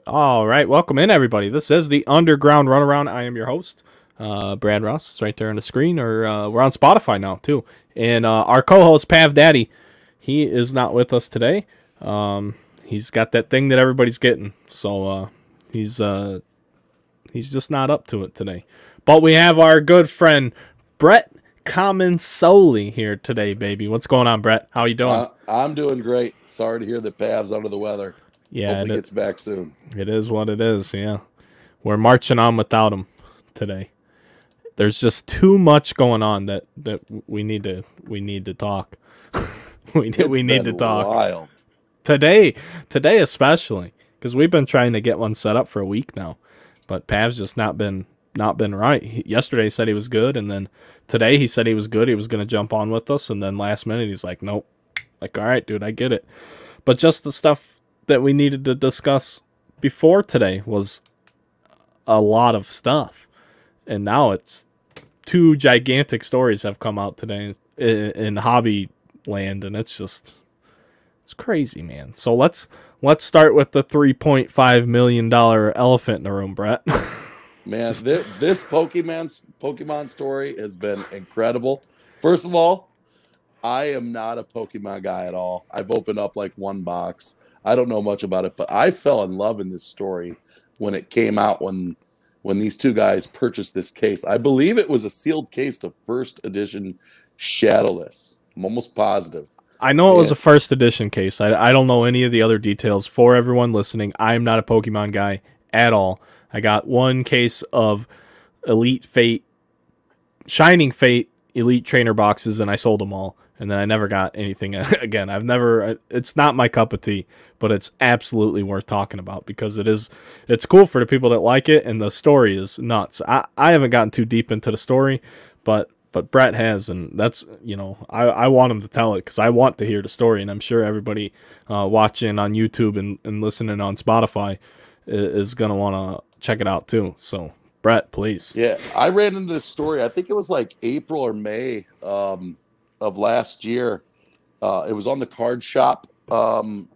All right, welcome in, everybody. This is the Underground Runaround. I am your host, Brad Ross. It's right there on the screen, or we're on Spotify now, too. And our co-host, Pav Daddy, he is not with us today. He's got that thing that everybody's getting, so he's just not up to it today. But we have our good friend, Brett Comensoli here today, baby. What's going on, Brett? How you doing? I'm doing great. Sorry to hear that Pav's under the weather. Yeah, Hopefully gets back soon. It is what it is, yeah. We're marching on without him today. There's just too much going on that we need to talk. we need to talk. Wild. Today especially, because we've been trying to get one set up for a week now, but Pav's just not been right. Yesterday he said he was good, and then today he said he was good. He was going to jump on with us, and then last minute he's like, nope. Like, all right, dude, I get it. But just the stuff that we needed to discuss before today was a lot of stuff, and now it's two gigantic stories have come out today in hobby land, and it's crazy, man. So let's start with the $3.5 million elephant in the room, Brett. Man, this Pokemon story has been incredible. First of all, I am not a Pokemon guy at all. I've opened up like one box. I don't know much about it, but I fell in love in this story when it came out, when these two guys purchased this case. I believe it was a sealed case to first edition Shadowless. I'm almost positive. I know it was a first edition case. I don't know any of the other details. For everyone listening, I am not a Pokemon guy at all. I got one case of Elite Fate, Shining Fate Elite Trainer boxes, and I sold them all. And then I never got anything again. It's not my cup of tea, but it's absolutely worth talking about because it's cool for the people that like it, and the story is nuts. I haven't gotten too deep into the story, but Brett has, and that's, I want him to tell it because I want to hear the story, and I'm sure everybody watching on YouTube and listening on Spotify is going to want to check it out too. So, Brett, please. Yeah, I ran into this story. I think it was like April or May of last year. It was on the Card Shop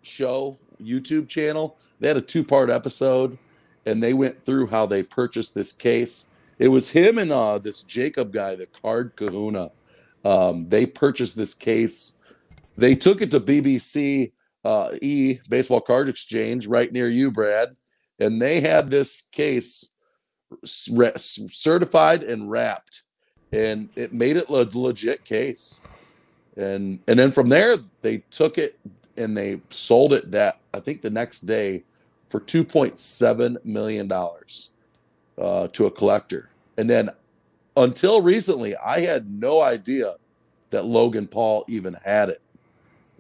show YouTube channel. They had a 2-part episode, and they went through how they purchased this case. It was him and this Jacob guy, the Card Kahuna. They purchased this case. They took it to BBC Baseball Card Exchange right near you, Brad, and they had this case certified and wrapped, and it made it a legit case. And then from there, they took it and they sold it I think the next day for $2.7 million to a collector. And then until recently, I had no idea that Logan Paul even had it.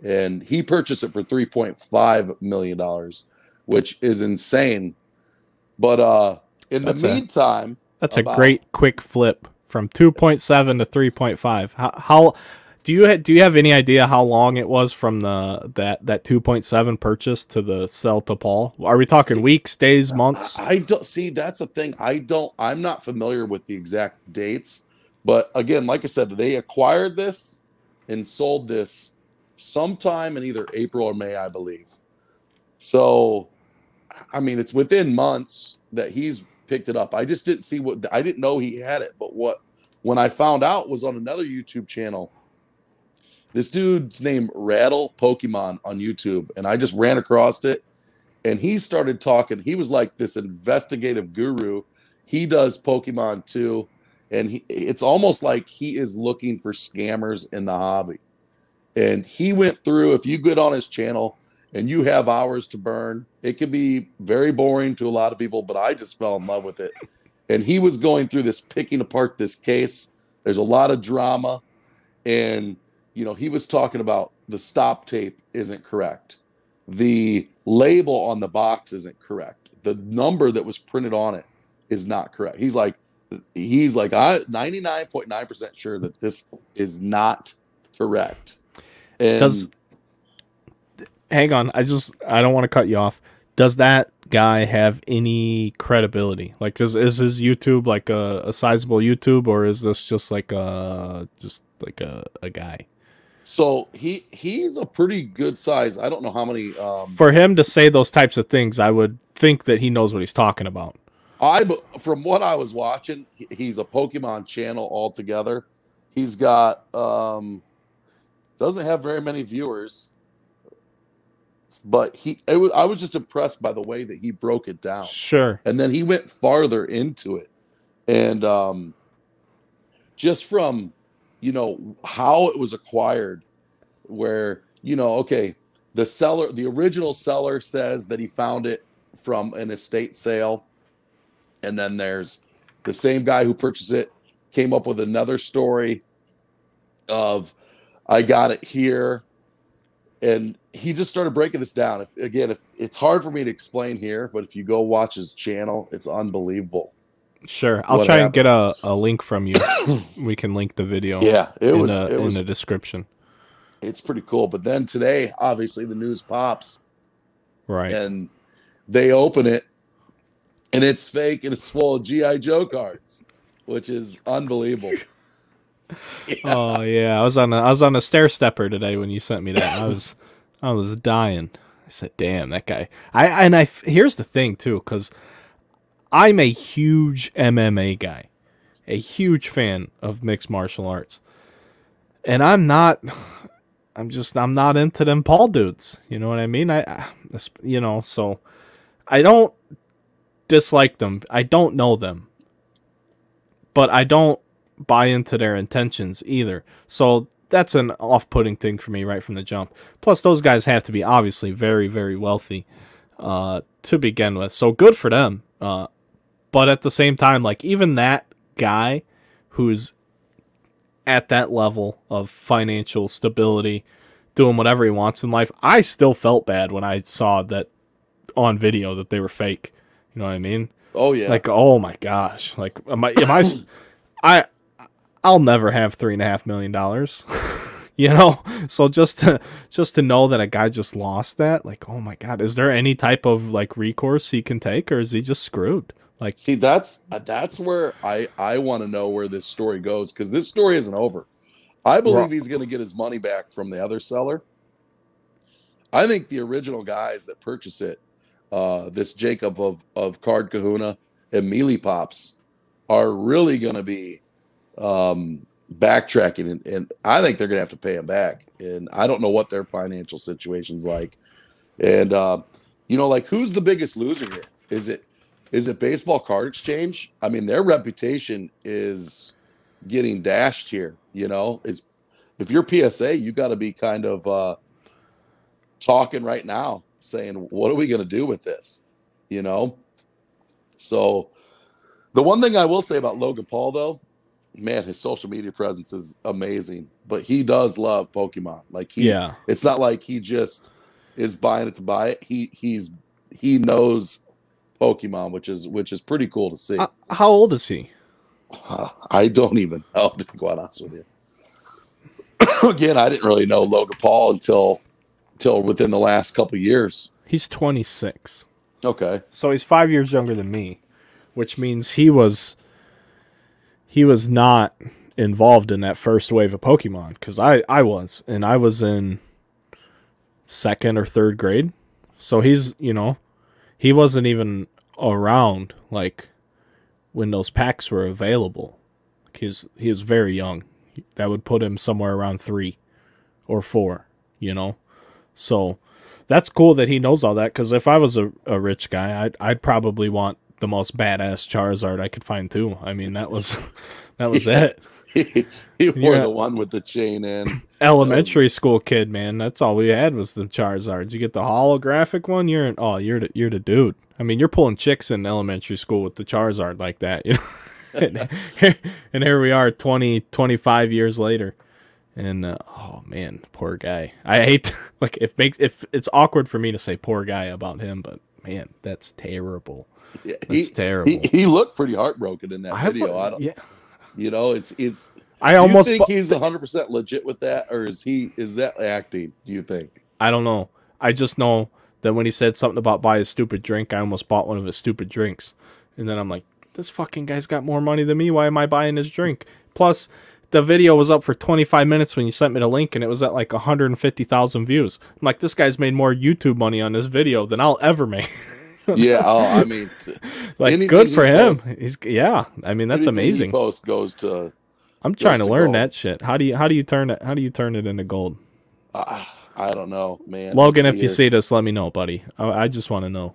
And he purchased it for $3.5 million, which is insane. But in the meantime... That's a great quick flip from 2.7 to 3.5. How do you have any idea how long it was from that 2.7 purchase to the sell to Paul? Are we talking weeks, days, months? I don't see. That's the thing. I'm not familiar with the exact dates, but again, like I said, they acquired this and sold this sometime in either April or May, I believe. So, I mean, it's within months that he's picked it up. I just didn't see I didn't know he had it, but when I found out was on another YouTube channel. This dude's named Rattle Pokemon on YouTube, and I just ran across it, and he started talking. He was like this investigative guru. He does Pokemon too, and it's almost like he is looking for scammers in the hobby. And he went through, if you get on his channel and you have hours to burn, it can be very boring to a lot of people, but I just fell in love with it. And he was going through this, picking apart this case. There's a lot of drama, and he was talking about the stop tape isn't correct. The label on the box isn't correct. The number that was printed on it is not correct. He's like, I'm 99.9% sure that this is not correct. And hang on, I don't want to cut you off. Does that guy have any credibility? Like, is his YouTube like a sizable YouTube, or is this just like a guy? So he's a pretty good size. I don't know how many. For him to say those types of things, I would think that he knows what he's talking about. From what I was watching, he's a Pokemon channel altogether. He's got doesn't have very many viewers, but I was just impressed by the way that he broke it down. Sure. And then he went farther into it. And just from, how it was acquired, where, okay, the original seller says that he found it from an estate sale. And then there's the same guy who purchased it came up with another story of, I got it here. And he just started breaking this down. If it's hard for me to explain here, but if you go watch his channel, it's unbelievable. Sure. I'll try and get a link from you. We can link the video. Yeah, it was in the description. It's pretty cool. But then today, obviously, the news pops. Right. And they open it, and it's fake, and it's full of G.I. Joe cards, which is unbelievable. Yeah. Oh yeah, I was on a stair stepper today when you sent me that. I was dying. I said, "Damn, that guy." Here's the thing too, because I'm a huge MMA guy, a huge fan of mixed martial arts, and I'm not into them Paul dudes. You know what I mean? So I don't dislike them. I don't know them, but I don't buy into their intentions either. So that's an off-putting thing for me right from the jump. Plus, those guys have to be obviously very, very wealthy to begin with. So good for them. But at the same time, like, even that guy who's at that level of financial stability, doing whatever he wants in life, I still felt bad when I saw that on video that they were fake. You know what I mean? Oh yeah. Like, oh my gosh. Like, I'll never have $3.5 million. So just to know that a guy just lost that, like, oh my God, is there any type of like recourse he can take, or is he just screwed? Like, see, that's where I want to know where this story goes, because this story isn't over. I believe he's going to get his money back from the other seller. I think the original guys that purchase it, this Jacob of Card Kahuna and Mealy Pops, are really going to be backtracking, and I think they're going to have to pay him back. And I don't know what their financial situation's like. And like, who's the biggest loser here? Is it Baseball Card Exchange? I mean, their reputation is getting dashed here. If you're PSA, you got to be kind of talking right now, saying, what are we going to do with this? So the one thing I will say about Logan Paul, though, man, his social media presence is amazing, but he does love Pokemon. Like, it's not like he just is buying it to buy it. He knows Pokemon, which is pretty cool to see. How old is he? I don't even know, to be quite honest with you. Again, I didn't really know Logan Paul until within the last couple of years. He's 26. Okay. So he's 5 years younger than me, which means he was not involved in that first wave of Pokemon, because I was, and I was in second or third grade. So he's, he wasn't even around like when those packs were available. He is very young. That would put him somewhere around 3 or 4, So that's cool that he knows all that, because if I was a rich guy, I'd probably want the most badass Charizard I could find too. I mean, that was it. He wore the one with the chain in. Elementary school kid, man. That's all we had was the Charizards. You get the holographic one, you're the dude. I mean, you're pulling chicks in elementary school with the Charizard like that. And here we are 25 years later. And oh man, poor guy. I hate like if it's awkward for me to say poor guy about him, but man, that's terrible. Yeah, that's terrible. He looked pretty heartbroken in that video. I don't. Yeah. It's. I almost think he's 100% legit with that, or is that acting? Do you think? I don't know. I just know that when he said something about buy a stupid drink, I almost bought one of his stupid drinks, and then I'm like, this fucking guy's got more money than me. Why am I buying his drink? Plus, the video was up for 25 minutes when you sent me the link, and it was at like 150,000 views. I'm like, this guy's made more YouTube money on this video than I'll ever make. Yeah. Oh, I mean, Like, anything good for he him. posts, Yeah. I mean, that's anything he amazing. posts I'm trying goes to to learn gold. that shit. How do you turn it? How do you turn it into gold? I don't know, man. Let's Logan, see if you here. see this, let me know, buddy. I just want to know.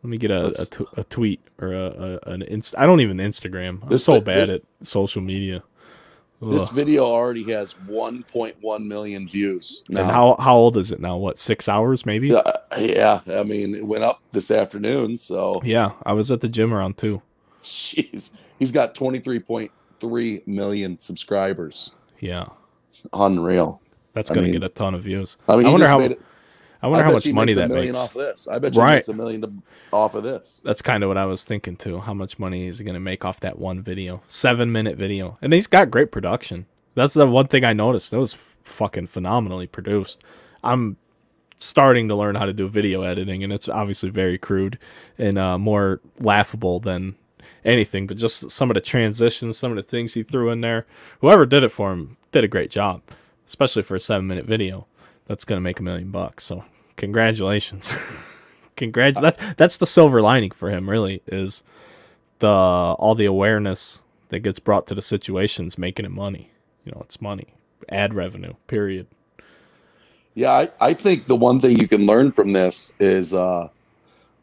Let me get Let's a tweet or an I don't even Instagram. I'm this so bad at this social media. this Ugh. video already has 1.1 million views And now. how old is it now? What, 6 hours maybe? Yeah, I mean, it went up this afternoon, so Yeah, I was at the gym around 2. jeez, he's got 23.3 million subscribers. Yeah, Unreal. that's I gonna get mean, a ton of views. I mean, I he wonder just made how it. I I wonder how bet much you he money makes a that million makes. off this. I bet you he Right. makes a million off of this. That's kind of what I was thinking too. How much money is he gonna make off that one video? 7-minute video, and he's got great production. That's the one thing I noticed. It was fucking phenomenally produced. I'm starting to learn how to do video editing, and it's obviously very crude and more laughable than anything. But just some of the transitions, some of the things he threw in there. Whoever did it for him did a great job, especially for a 7-minute video. That's gonna make $1 million. So congratulations. Congrats. That's the silver lining for him. Really, is the all the awareness that gets brought to the situations making it money. It's money, ad revenue. Period. Yeah, I think the one thing you can learn from this is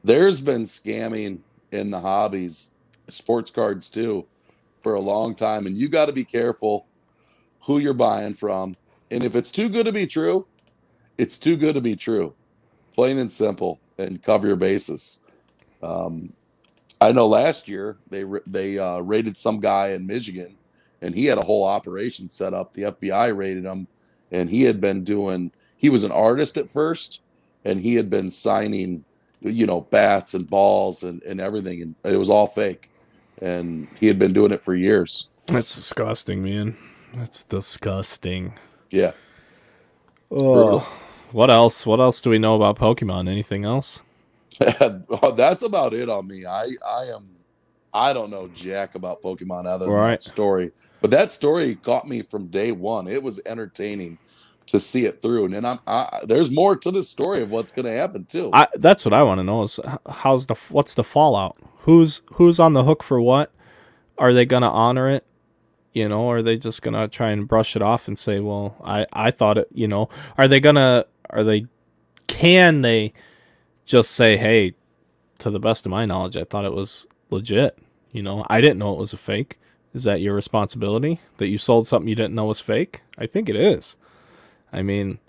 there's been scamming in the hobbies, sports cards too, for a long time, and you got to be careful who you're buying from. And if it's too good to be true, it's too good to be true, plain and simple, and cover your bases. Um, I know last year they raided some guy in Michigan, and he had a whole operation set up. The FBI raided him, and he had been doing. He was an artist at first, and he had been signing, bats and balls and everything, and it was all fake. And he had been doing it for years. That's disgusting, man. That's disgusting. Yeah, it's Oh, brutal. what else? What else do we know about Pokemon? Anything else? That's about it on me. I don't know jack about Pokemon other All than right. that story. But that story caught me from day one. It was entertaining to see it through. And then there's more to the story of what's going to happen too. That's what I want to know is what's the fallout? Who's on the hook for what? Are they gonna honor it? Are they just gonna try and brush it off and say, well, I thought it. Can they just say, hey, to the best of my knowledge, I thought it was legit. I didn't know it was a fake. Is that your responsibility that you sold something you didn't know was fake? I think it is. I mean,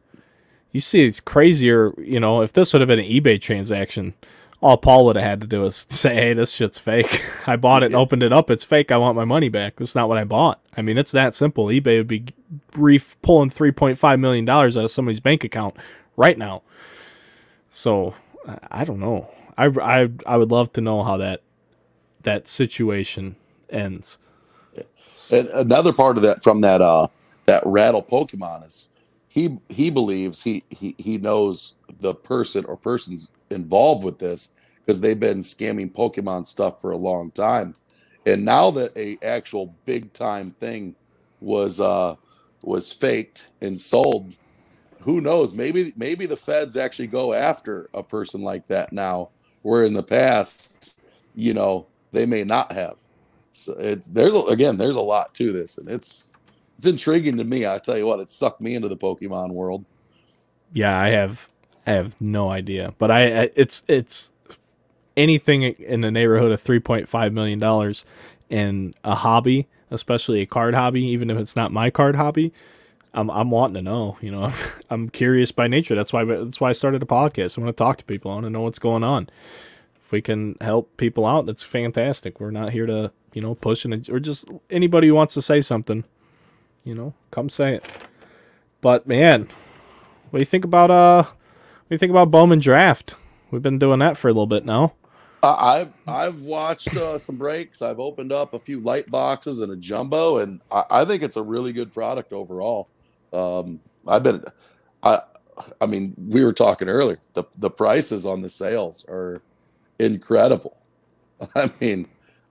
you see, it's crazier. If this would have been an eBay transaction, all Paul would have had to do is say, hey, this shit's fake. I bought it and opened it up. It's fake. I want my money back. That's not what I bought. I mean, it's that simple. eBay would be pulling $3.5 million out of somebody's bank account right now. So I don't know. I would love to know how that situation ends. And another part of that from that rattle Pokemon is he believes he knows the person or persons involved with this because they've been scamming Pokemon stuff for a long time. And now that a actual big time thing was faked and sold, who knows? Maybe the feds actually go after a person like that now, where in the past, they may not have. So there's a lot to this, and it's intriguing to me. I tell you what, it sucked me into the Pokemon world. Yeah, I have no idea, but it's anything in the neighborhood of $3.5 million in a hobby, especially a card hobby, even if it's not my card hobby. I'm wanting to know. I'm curious by nature. That's why I started a podcast. I want to talk to people. I want to know what's going on. If we can help people out, that's fantastic. We're not here to push or just anybody who wants to say something. Come say it. But man, what do you think about Bowman Draft? We've been doing that for a little bit now. I've watched some breaks. I've opened up a few light boxes and a jumbo, and I think it's a really good product overall. I've been, I mean, we were talking earlier. The prices on the sales are incredible. I mean,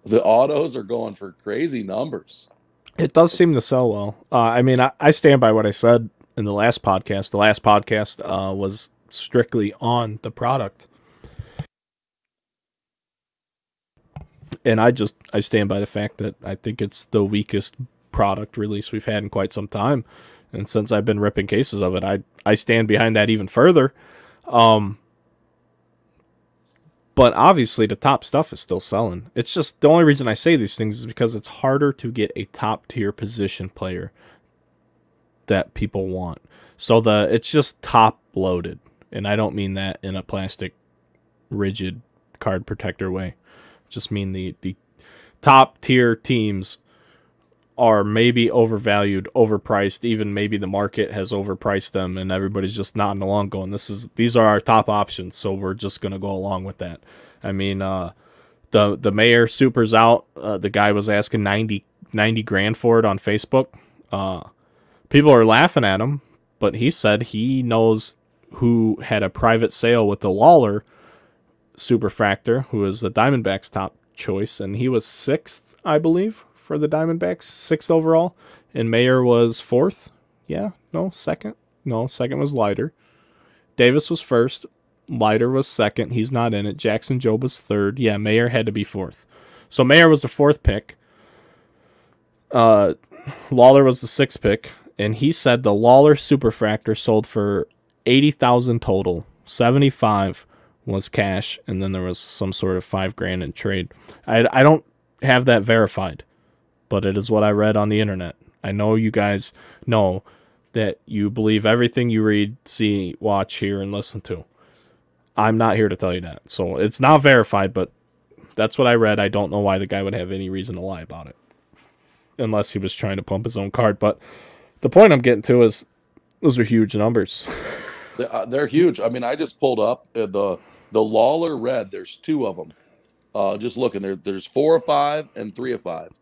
the autos are going for crazy numbers. It does seem to sell well. I mean, I stand by what I said in the last podcast. The last podcast was strictly on the product. And I stand by the fact that I think it's the weakest product release we've had in quite some time. And since I've been ripping cases of it, I stand behind that even further. But obviously the top stuff is still selling. It's just the only reason I say these things is because it's harder to get a top tier position player that people want. So it's just top loaded. And I don't mean that in a plastic rigid card protector way. Just mean the top tier teams are maybe overvalued, overpriced, even maybe the market has overpriced them and everybody's just nodding along going, these are our top options, so we're just going to go along with that. I mean, the Mayor Super's out. The guy was asking 90 grand for it on Facebook. People are laughing at him, but he said he knows who had a private sale with the Lawler Superfractor, who is the Diamondbacks' top choice, and he was 6th, I believe, for the Diamondbacks, 6th overall, and Mayer was 4th. Second. No, second was Leiter. Davis was 1st. Leiter was 2nd. He's not in it. Jackson Jobe was 3rd. Yeah, Mayer had to be 4th. So Mayer was the 4th pick. Lawler was the 6th pick, and he said the Lawler Superfractor sold for $80,000 total. 75 was cash, and then there was some sort of $5 grand in trade. I don't have that verified, but it is what I read on the internet. I know you guys know that you believe everything you read, see, watch, hear, and listen to. I'm not here to tell you that. So it's not verified, but that's what I read. I don't know why the guy would have any reason to lie about it, unless he was trying to pump his own card. But the point I'm getting to is those are huge numbers. They're huge. I mean, I just pulled up the Lawler Red. There's 2 of them. Just looking there's 4 of 5 and 3 of 5,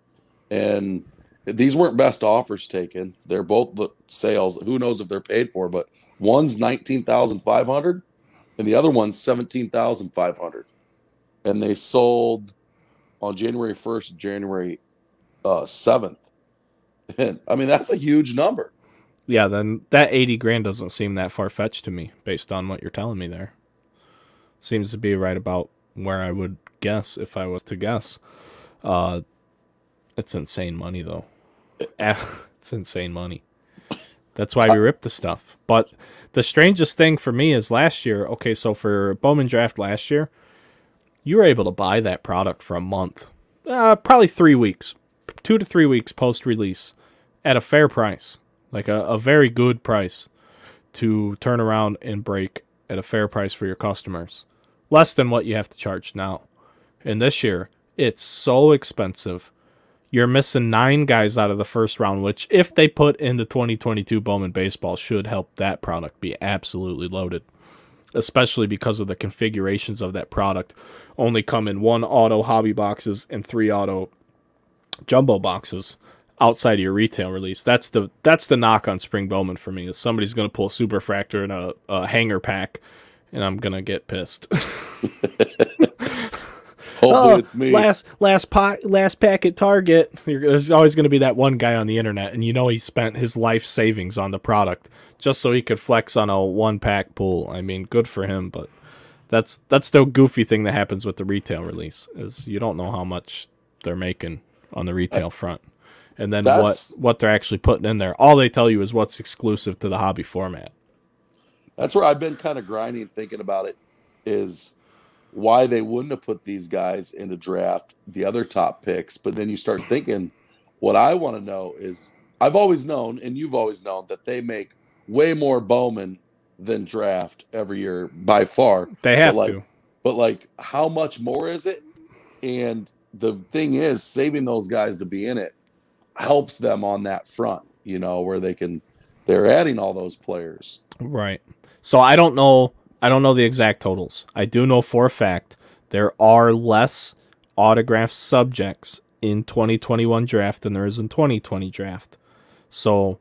and these weren't best offers taken. They're both the sales. Who knows if they're paid for? But one's 19,500, and the other one's 17,500, and they sold on January 1st, January 7th. And I mean, that's a huge number. Yeah, then that 80 grand doesn't seem that far-fetched to me based on what you're telling me there. Seems to be right about where I would guess if I was to guess. It's insane money, though. It's insane money. That's why we ripped the stuff. But the strangest thing for me is last year, okay, so for Bowman Draft last year, you were able to buy that product for a month. Probably 3 weeks. 2 to 3 weeks post-release at a fair price. Like a very good price to turn around and break at a fair price for your customers. Less than what you have to charge now. And this year, it's so expensive. You're missing 9 guys out of the first round, which if they put into 2022 Bowman Baseball should help that product be absolutely loaded. Especially because of the configurations of that product. Only come in 1 auto hobby boxes and 3 auto jumbo boxes. Outside of your retail release. That's the knock on Spring Bowman for me, is somebody's going to pull Superfractor in a hanger pack, and I'm going to get pissed. Hopefully it's me. Last pack at Target. There's always going to be that one guy on the internet, and you know he spent his life savings on the product just so he could flex on a 1-pack pull. I mean, good for him, but that's the goofy thing that happens with the retail release, is you don't know how much they're making on the retail front. And then what they're actually putting in there. All they tell you is what's exclusive to the hobby format. That's where I've been kind of grinding, thinking about it, is why they wouldn't have put these guys into draft, the other top picks. But then you start thinking, what I want to know is, I've always known, and you've always known, that they make way more Bowman than draft every year by far. They have to. But like, how much more is it? And the thing is, saving those guys to be in it helps them on that front, you know, where they're adding all those players. Right. So I don't know the exact totals. I do know for a fact there are less autographed subjects in 2021 draft than there is in 2020 draft. So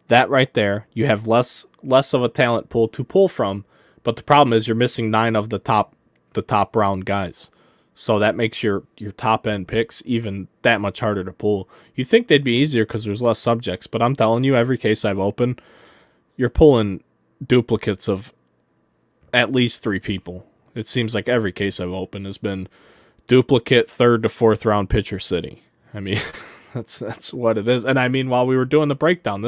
that right there, you have less of a talent pool to pull from, but the problem is you're missing 9 of the top round guys. So that makes your top end picks even that much harder to pull. You think they'd be easier because there's less subjects, but I'm telling you, every case I've opened, you're pulling duplicates of at least 3 people. It seems like every case I've opened has been duplicate 3rd to 4th round pitcher city. I mean, that's what it is. And I mean, while we were doing the breakdown,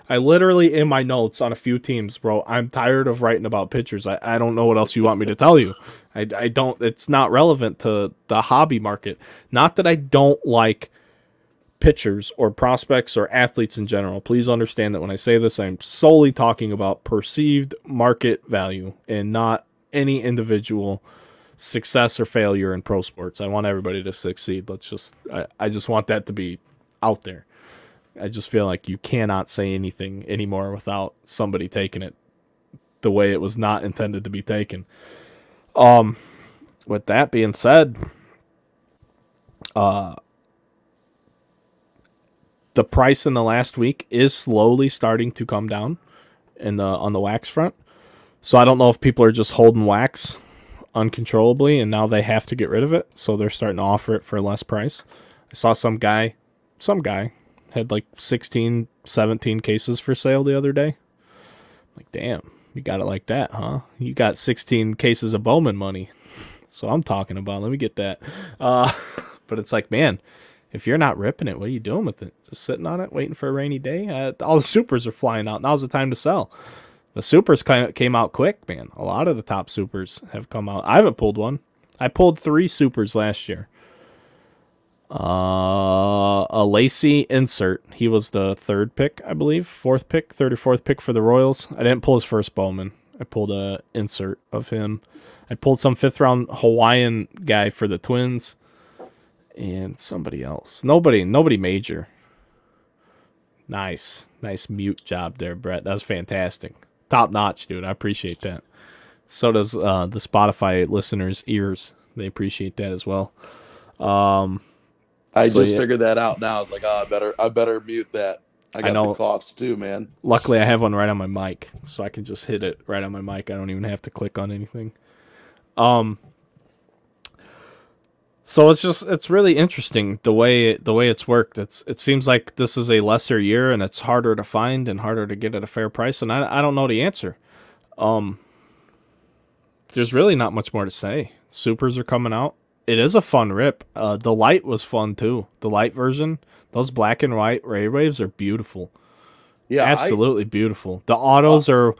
I literally in my notes on a few teams, bro, I'm tired of writing about pitchers. I don't know what else you want me to tell you. I don't, it's not relevant to the hobby market. Not that I don't like pitchers or prospects or athletes in general. Please understand that when I say this, I'm solely talking about perceived market value and not any individual success or failure in pro sports. I want everybody to succeed. I just want that to be out there. I just feel like you cannot say anything anymore without somebody taking it the way it was not intended to be taken. With that being said, the price in the last week is slowly starting to come down on the wax front. So I don't know if people are just holding wax uncontrollably and now they have to get rid of it, so they're starting to offer it for a less price. I saw some guy had like 16, 17 cases for sale the other day. Like, damn, you got it like that, huh? You got 16 cases of Bowman money. So I'm talking about, let me get that. But it's like, man, if you're not ripping it, what are you doing with it? Just sitting on it, waiting for a rainy day? All the supers are flying out. Now's the time to sell. The supers came out quick, man. A lot of the top supers have come out. I haven't pulled one. I pulled 3 supers last year. A Lacey insert. He was the 3rd pick, I believe. 4th pick, 3rd or 4th pick for the Royals. I didn't pull his first Bowman. I pulled a insert of him. I pulled some 5th round Hawaiian guy for the Twins. And somebody else. Nobody major. Nice mute job there, Brett. That was fantastic. Top notch, dude. I appreciate that. So does the Spotify listeners' ears. They appreciate that as well. I just figured that out now. I was like, oh, I better mute that. I got the coughs too, man. Luckily, I have one right on my mic, so I can just hit it right on my mic. I don't even have to click on anything. So it's really interesting the way it's worked. It seems like this is a lesser year and it's harder to find and harder to get at a fair price. And I don't know the answer. There's really not much more to say. Supers are coming out. It is a fun rip. The light was fun too. The light version, those black and white ray waves are beautiful. Yeah, absolutely beautiful. The autos are,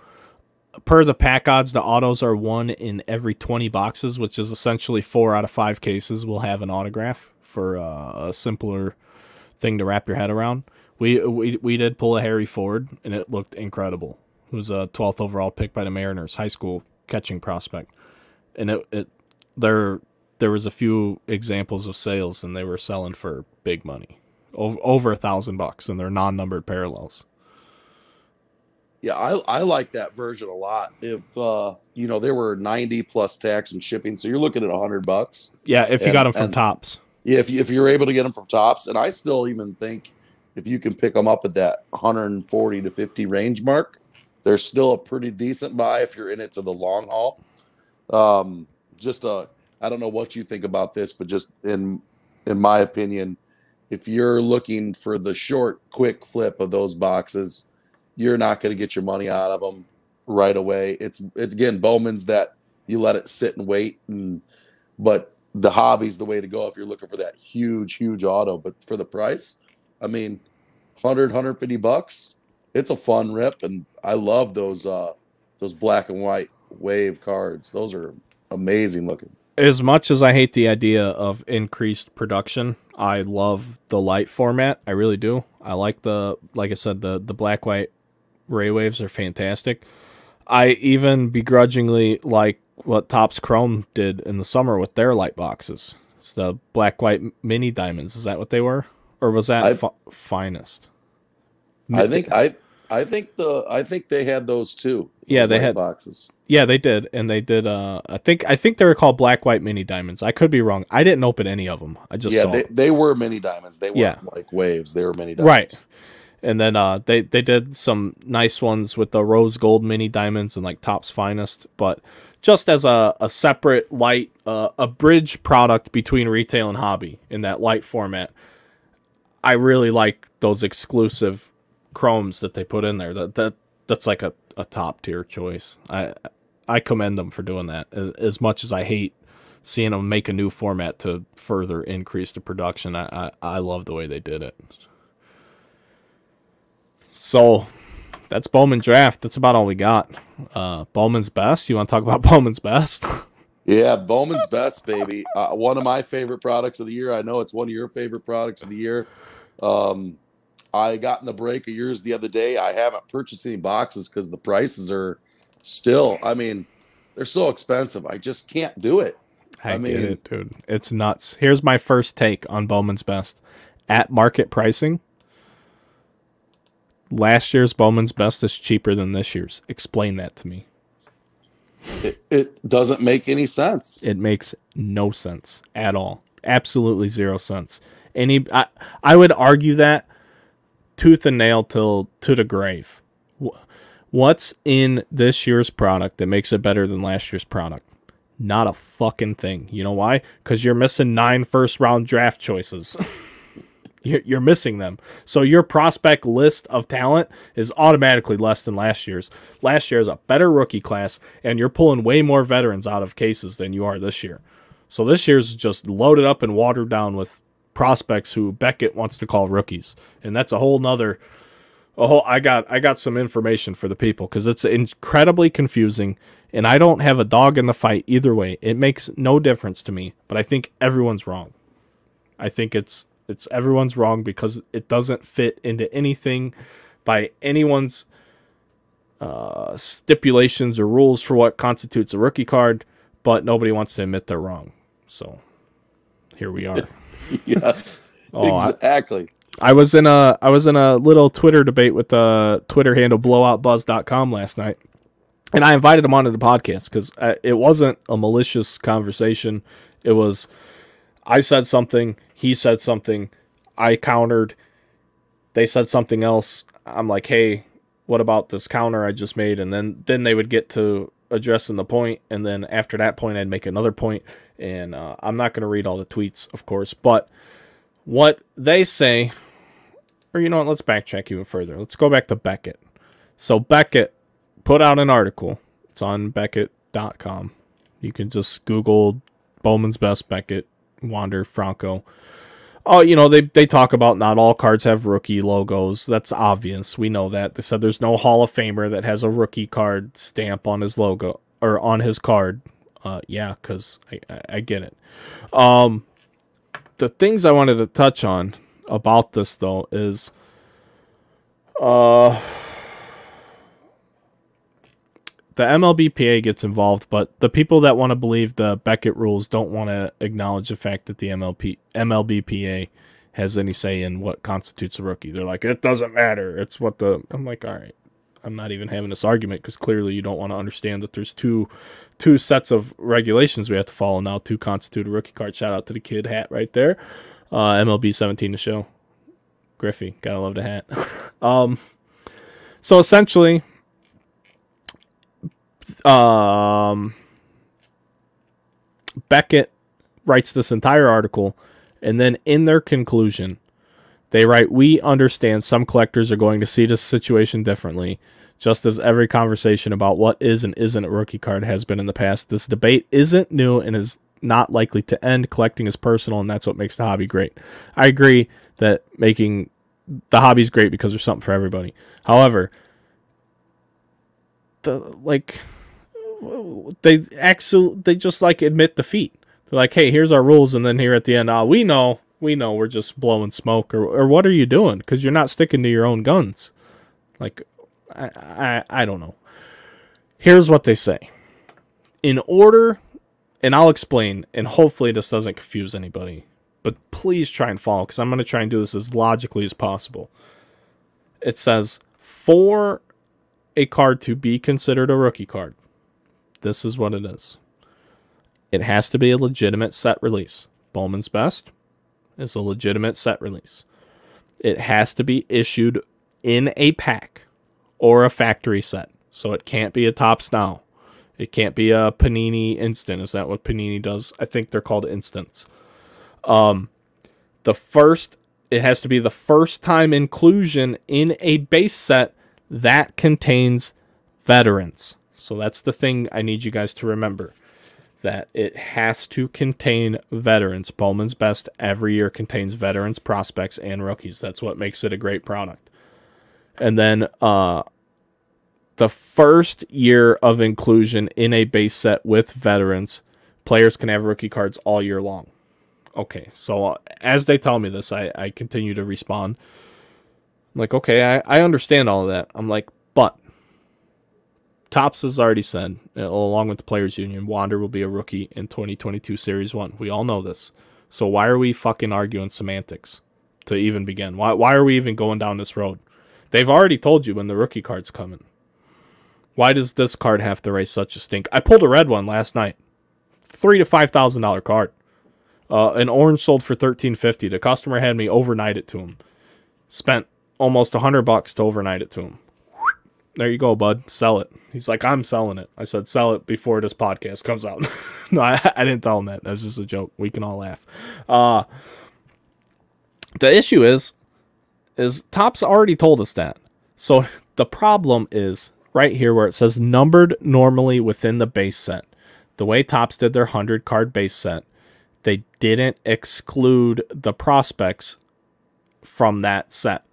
per the pack odds, the autos are 1 in every 20 boxes, which is essentially 4 out of 5 cases will have an autograph for a simpler thing to wrap your head around. We did pull a Harry Ford, and it looked incredible. It was a 12th overall pick by the Mariners, high school catching prospect. And there was a few examples of sales, and they were selling for big money, over $1,000, and they're non-numbered parallels. Yeah, I like that version a lot. If there were 90 plus tax and shipping, so you're looking at $100. Yeah, if you got them from Tops. Yeah, if you're able to get them from Tops, and I still even think if you can pick them up at that 140 to 50 range mark, they're still a pretty decent buy if you're in it to the long haul. I don't know what you think about this, but just in my opinion, if you're looking for the short, quick flip of those boxes, you're not going to get your money out of them right away. It's again, Bowman's that you let it sit and wait, but the hobby's the way to go if you're looking for that huge auto. But for the price, I mean, $150, it's a fun rip, and I love those black and white wave cards. Those are amazing looking. As much as I hate the idea of increased production, I love the light format. I really do. I like like I said, the black white ray waves are fantastic. I even begrudgingly like what Topps Chrome did in the summer with their light boxes. It's the black white mini diamonds. Is that what they were, or was that finest? I think they had those too. Yeah, they had boxes. Yeah, they did, and they did. I think they were called black white mini diamonds. I could be wrong. I didn't open any of them. I just saw they were mini diamonds. They weren't like waves. They were mini diamonds. Right. And then they did some nice ones with the rose gold mini diamonds and like Topps Finest, but just as a separate light, a bridge product between retail and hobby in that light format. I really like those exclusive chromes that they put in there. That's like a top tier choice. I commend them for doing that. As much as I hate seeing them make a new format to further increase the production. I love the way they did it. So that's Bowman Draft. That's about all we got. Bowman's Best. You want to talk about Bowman's Best? Yeah, Bowman's Best, baby. One of my favorite products of the year. I know it's one of your favorite products of the year. I got in the break of yours the other day. I haven't purchased any boxes because the prices are still, I mean, they're so expensive. I just can't do it. I mean, get it, dude. It's nuts. Here's my first take on Bowman's Best. At market pricing, last year's Bowman's Best is cheaper than this year's. Explain that to me. It doesn't make any sense. It makes no sense at all. Absolutely zero sense. I would argue that tooth and nail to the grave. What's in this year's product that makes it better than last year's product? Not a fucking thing. You know why? Because you're missing 9 first-round draft choices. You're missing them. So your prospect list of talent is automatically less than last year's. Last year is a better rookie class, and you're pulling way more veterans out of cases than you are this year. So this year's just loaded up and watered down with prospects who Beckett wants to call rookies. And that's a whole nother... I got some information for the people because it's incredibly confusing, and I don't have a dog in the fight either way. It makes no difference to me, but I think everyone's wrong. I think it's everyone's wrong because it doesn't fit into anything by anyone's stipulations or rules for what constitutes a rookie card, but nobody wants to admit they're wrong. So here we are. Yes, exactly. I was in a little Twitter debate with the Twitter handle blowoutbuzz.com last night, and I invited him onto the podcast because it wasn't a malicious conversation. It was, I said something, he said something, I countered, they said something else. I'm like, hey, what about this counter I just made? And then they would get to addressing the point, and then after that point, I'd make another point. And I'm not going to read all the tweets, of course, but what they say... Or you know what, let's backtrack even further. Let's go back to Beckett. So Beckett put out an article. It's on Beckett.com. You can just Google Bowman's Best Beckett, Wander, Franco. Oh, you know, they talk about not all cards have rookie logos. That's obvious. We know that. They said there's no Hall of Famer that has a rookie card stamp on his logo or on his card. Yeah, because I get it. The things I wanted to touch on about this though is the MLBPA gets involved, but the people that want to believe the Beckett rules don't want to acknowledge the fact that the MLBPA has any say in what constitutes a rookie. They're like, it doesn't matter. It's what the... I'm like, all right. I'm not even having this argument because clearly you don't want to understand that there's two sets of regulations we have to follow now to constitute a rookie card. Shout out to the kid hat right there. MLB 17 to show. Griffey, gotta love the hat. So essentially, Beckett writes this entire article, and then in their conclusion, they write, we understand some collectors are going to see this situation differently, just as every conversation about what is and isn't a rookie card has been in the past. This debate isn't new and is not likely to end. Collecting is personal, and that's what makes the hobby great. I agree that making the hobby's great because there's something for everybody. However, they just like admit defeat. They're like, hey, here's our rules, and then here at the end, we know we're just blowing smoke, or what are you doing? Because you're not sticking to your own guns. Like, I don't know. Here's what they say. In order... And I'll explain, and hopefully this doesn't confuse anybody. But please try and follow, because I'm going to try and do this as logically as possible. It says, for a card to be considered a rookie card, this is what it is. It has to be a legitimate set release. Bowman's Best is a legitimate set release. It has to be issued in a pack or a factory set. So it can't be a top style. It can't be a Panini instant. Is that what Panini does? I think they're called instants. It has to be the first time inclusion in a base set that contains veterans. So that's the thing I need you guys to remember. that it has to contain veterans. Bowman's Best every year contains veterans, prospects, and rookies. That's what makes it a great product. And then the first year of inclusion in a base set with veterans, players can have rookie cards all year long. Okay, so as they tell me this, I continue to respond. I'm like, okay, I understand all of that. I'm like, but Topps has already said, along with the Players Union, Wander will be a rookie in 2022 Series 1. We all know this. So why are we fucking arguing semantics to even begin? Why are we even going down this road? They've already told you when the rookie card's coming. Why does this card have to raise such a stink? I pulled a red one last night. $3,000 to $5,000 card. An orange sold for $1,350. The customer had me overnight it to him. Spent almost $100 to overnight it to him. There you go, bud. Sell it. He's like, I'm selling it. I said, sell it before this podcast comes out. No, I didn't tell him that. That's just a joke. We can all laugh. The issue is Topps already told us that. So the problem is right here where it says numbered normally within the base set. The way Topps did their 100-card base set, they didn't exclude the prospects from that set.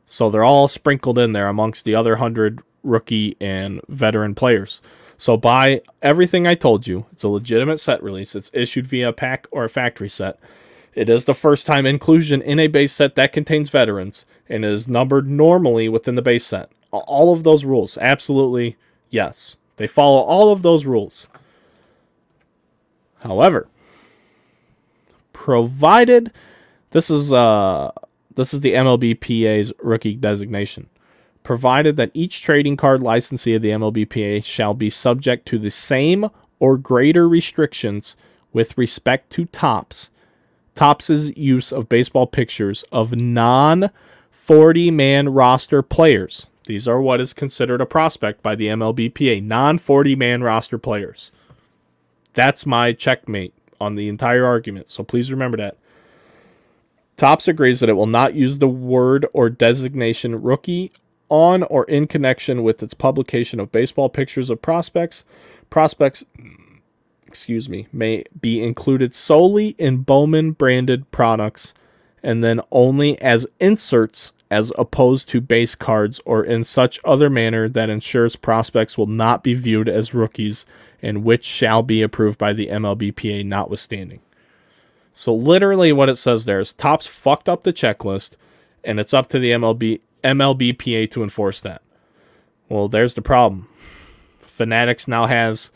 So they're all sprinkled in there amongst the other 100 rookie and veteran players. So by everything I told you, it's a legitimate set release. It's issued via a pack or a factory set. It is the first time inclusion in a base set that contains veterans and is numbered normally within the base set. All of those rules, absolutely yes. They follow all of those rules. However, provided this is the MLBPA's rookie designation. Provided that each trading card licensee of the MLBPA shall be subject to the same or greater restrictions with respect to Topps' use of baseball pictures of non-40-man roster players. These are what is considered a prospect by the MLBPA, non-40-man roster players. That's my checkmate on the entire argument, so please remember that. Topps agrees that it will not use the word or designation rookie on or in connection with its publication of baseball pictures of prospects. Prospects, may be included solely in Bowman branded products and then only as inserts as opposed to base cards or in such other manner that ensures prospects will not be viewed as rookies and which shall be approved by the MLBPA notwithstanding. So literally what it says there is Topps fucked up the checklist, and it's up to the MLBPA to enforce that. Well, there's the problem. Fanatics now has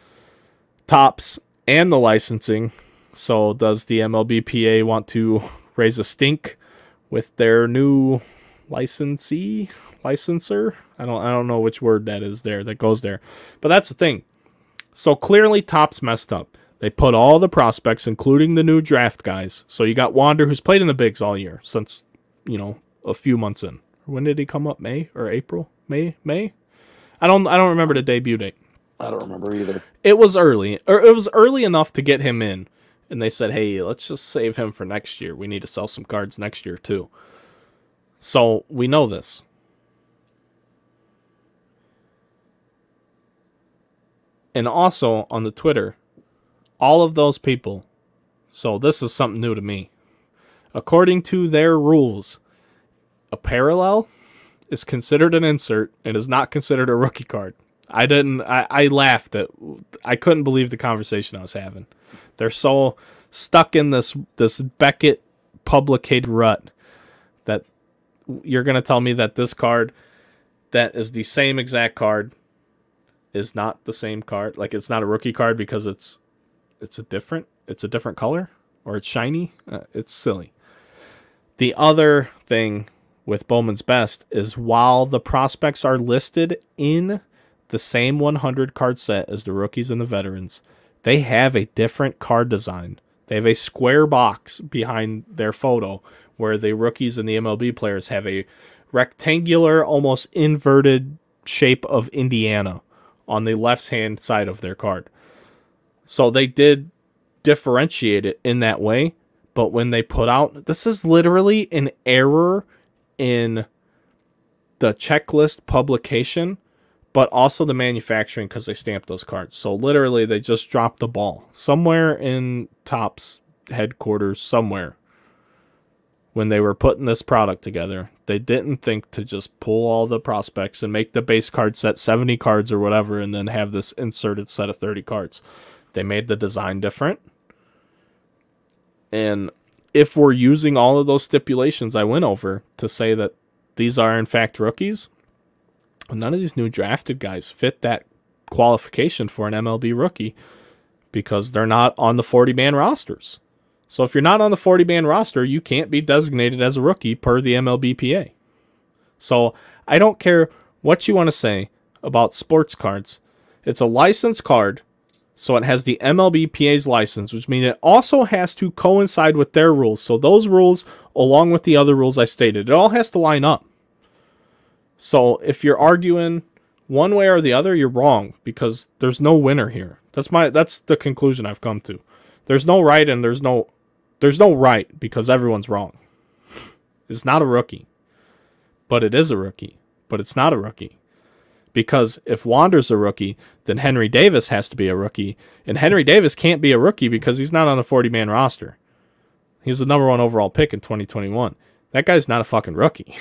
Topps and the licensing, so does the MLBPA want to raise a stink with their new licensor? I don't know which word that is there that goes there, but that's the thing. So clearly Topps messed up. They put all the prospects, including the new draft guys. So you got Wander, who's played in the bigs all year since, a few months in. When did he come up? May or April? May? I don't remember the debut date. I don't remember either. It was early, or it was early enough to get him in. And they said, hey, let's just save him for next year. We need to sell some cards next year too. So we know this. And also on the Twitter, all of those people, so this is something new to me. According to their rules, a parallel is considered an insert and is not considered a rookie card. I laughed at, I couldn't believe the conversation I was having. They're so stuck in this Beckett publicated rut that you're going to tell me that this card that is the same exact card is not the same card. Like it's not a rookie card because it's a different color or it's shiny. It's silly. The other thing with Bowman's Best is while the prospects are listed in the same 100 card set as the rookies and the veterans, they have a different card design. They have a square box behind their photo where the rookies and the MLB players have a rectangular, almost inverted shape of Indiana on the left-hand side of their card. So they did differentiate it in that way, but when they put out, this is literally an error in the checklist publication but also the manufacturing because they stamped those cards. So literally they just dropped the ball somewhere in Topps headquarters somewhere when they were putting this product together. They didn't think to just pull all the prospects and make the base card set 70 cards or whatever and then have this inserted set of 30 cards. They made the design different. And if we're using all of those stipulations I went over to say that these are in fact rookies, none of these new drafted guys fit that qualification for an MLB rookie because they're not on the 40-man rosters. So if you're not on the 40-man roster, you can't be designated as a rookie per the MLBPA. So I don't care what you want to say about sports cards. It's a licensed card, so it has the MLBPA's license, which means it also has to coincide with their rules. So those rules, along with the other rules I stated, it all has to line up. So if you're arguing one way or the other, you're wrong because there's no winner here. That's the conclusion I've come to. There's no right and there's no right because everyone's wrong. It's not a rookie. But it is a rookie. But it's not a rookie. Because if Wander's a rookie, then Henry Davis has to be a rookie. And Henry Davis can't be a rookie because he's not on a 40-man roster. He's the number 1 overall pick in 2021. That guy's not a fucking rookie.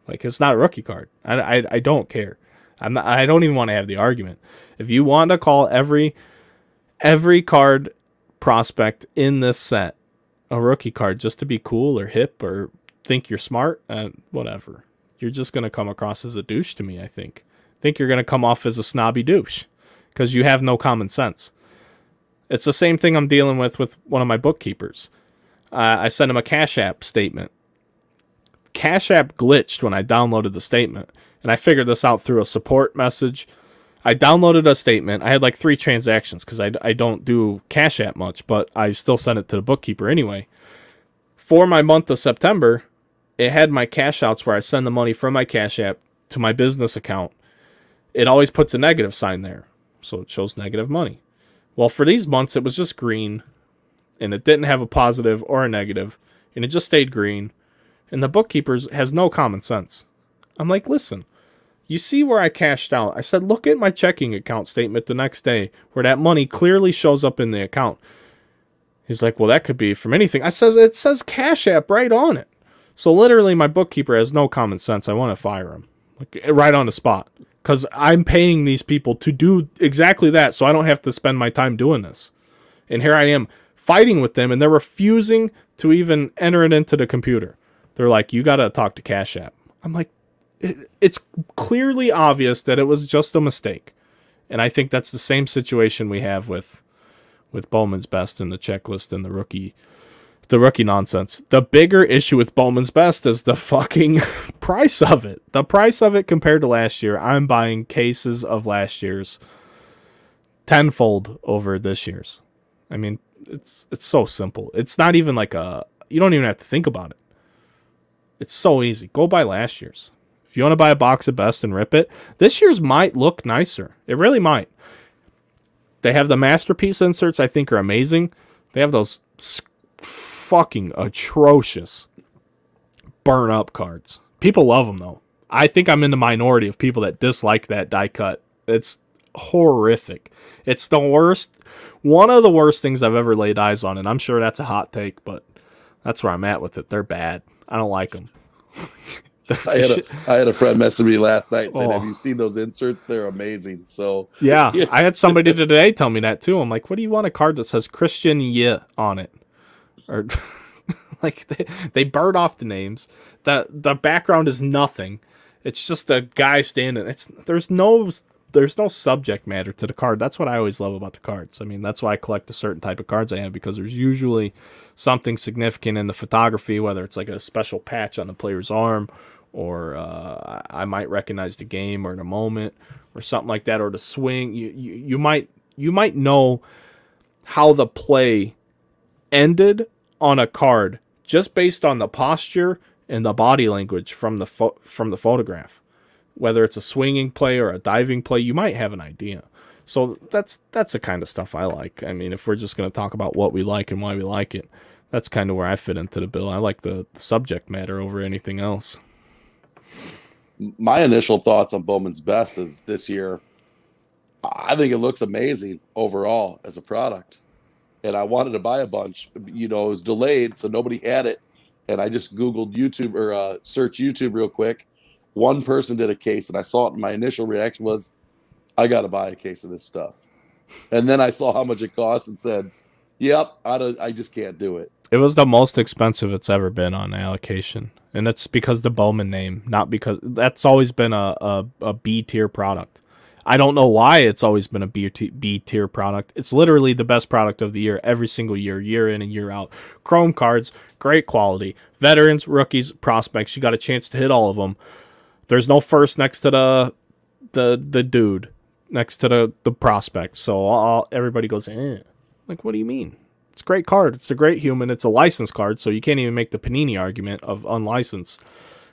Like, it's not a rookie card. I don't care. I don't even want to have the argument. If you want to call every card prospect in this set a rookie card just to be cool or hip or think you're smart, whatever. You're just going to come across as a douche to me, I think. I think you're going to come off as a snobby douche because you have no common sense. It's the same thing I'm dealing with one of my bookkeepers. I sent him a Cash App statement. Cash App glitched when I downloaded the statement, and I figured this out through a support message. I downloaded a statement. I had like 3 transactions because I don't do Cash App much, but I still sent it to the bookkeeper anyway. For my month of September, it had my cash outs where I send the money from my Cash App to my business account. It always puts a negative sign there, so it shows negative money. Well, for these months, it was just green, and it didn't have a positive or a negative, and it just stayed green. And the bookkeeper has no common sense. I'm like, listen, you see where I cashed out. I said, look at my checking account statement the next day where that money clearly shows up in the account. He's like, well, that could be from anything. I says, it says Cash App right on it. So literally my bookkeeper has no common sense. I want to fire him like right on the spot because I'm paying these people to do exactly that so I don't have to spend my time doing this. And here I am fighting with them and they're refusing to even enter it into the computer. They're like, you got to talk to Cash App. I'm like, it's clearly obvious that it was just a mistake. And I think that's the same situation we have with Bowman's Best and the checklist and the rookie nonsense. The bigger issue with Bowman's Best is the fucking price of it. The price of it compared to last year. I'm buying cases of last year's tenfold over this year's. I mean, it's so simple. It's not even like you don't even have to think about it. It's so easy. Go buy last year's. If you want to buy a box of Best and rip it, this year's might look nicer. It really might. They have the masterpiece inserts I think are amazing. They have those fucking atrocious burn up cards. People love them though. I think I'm in the minority of people that dislike that die cut. It's horrific. It's the worst. One of the worst things I've ever laid eyes on, and I'm sure that's a hot take, but that's where I'm at with it. They're bad. I don't like them. I had a friend message me last night saying, have you seen those inserts? They're amazing. So yeah, I had somebody today tell me that too. I'm like, what do you want a card that says Christian Ye on it? Or like they bird off the names. The background is nothing. It's just a guy standing. There's no subject matter to the card. That's what I always love about the cards. I mean, that's why I collect a certain type of cards I have, because there's usually something significant in the photography, whether it's like a special patch on the player's arm, or I might recognize the game or the moment or something like that, or the swing. You might know how the play ended on a card just based on the posture and the body language from the photograph. Whether it's a swinging play or a diving play, you might have an idea. So that's the kind of stuff I like. I mean, if we're just going to talk about what we like and why we like it, that's kind of where I fit into the bill. I like the subject matter over anything else. my initial thoughts on Bowman's Best is this year. I think it looks amazing overall as a product. And I wanted to buy a bunch. You know, it was delayed, so nobody had it. And I just Googled YouTube or search YouTube real quick. One person did a case, and I saw it, and my initial reaction was, I got to buy a case of this stuff. And then I saw how much it cost and said, yep, I just can't do it. It was the most expensive it's ever been on allocation. And that's because the Bowman name, not because that's always been a B tier product. I don't know why it's always been a B tier product. It's literally the best product of the year every single year, year in and year out. Chrome cards, great quality. Veterans, rookies, prospects, you got a chance to hit all of them. There's no first next to the dude, next to the prospect. So everybody goes, eh. Like, what do you mean? It's a great card. It's a great human. It's a licensed card, so you can't even make the Panini argument of unlicensed.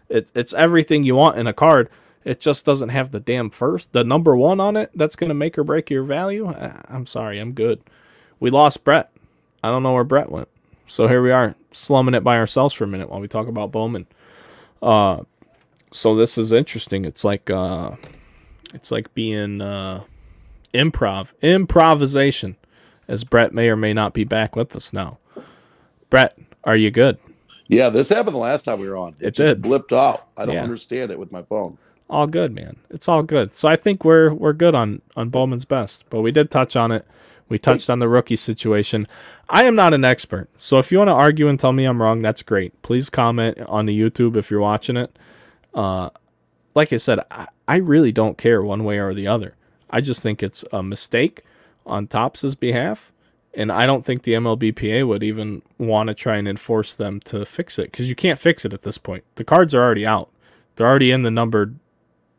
It's everything you want in a card. It just doesn't have the damn first, the number one on it. That's going to make or break your value. I'm sorry. I'm good. We lost Brett. I don't know where Brett went. So here we are, slumming it by ourselves for a minute while we talk about Bowman. So this is interesting. It's like being improvisation, as Brett may or may not be back with us now. Brett, are you good? Yeah, this happened the last time we were on. It just did. blipped out. I don't understand it with my phone. All good, man. It's all good. So I think we're good on Bowman's Best, but we did touch on it. We touched on the rookie situation. I am not an expert, so if you want to argue and tell me I'm wrong, that's great. Please comment on the YouTube if you're watching it. Like I said, I really don't care one way or the other. I just think it's a mistake on Topps' behalf, and I don't think the MLBPA would even want to try and enforce them to fix it, because you can't fix it at this point. The cards are already out. They're already in the numbered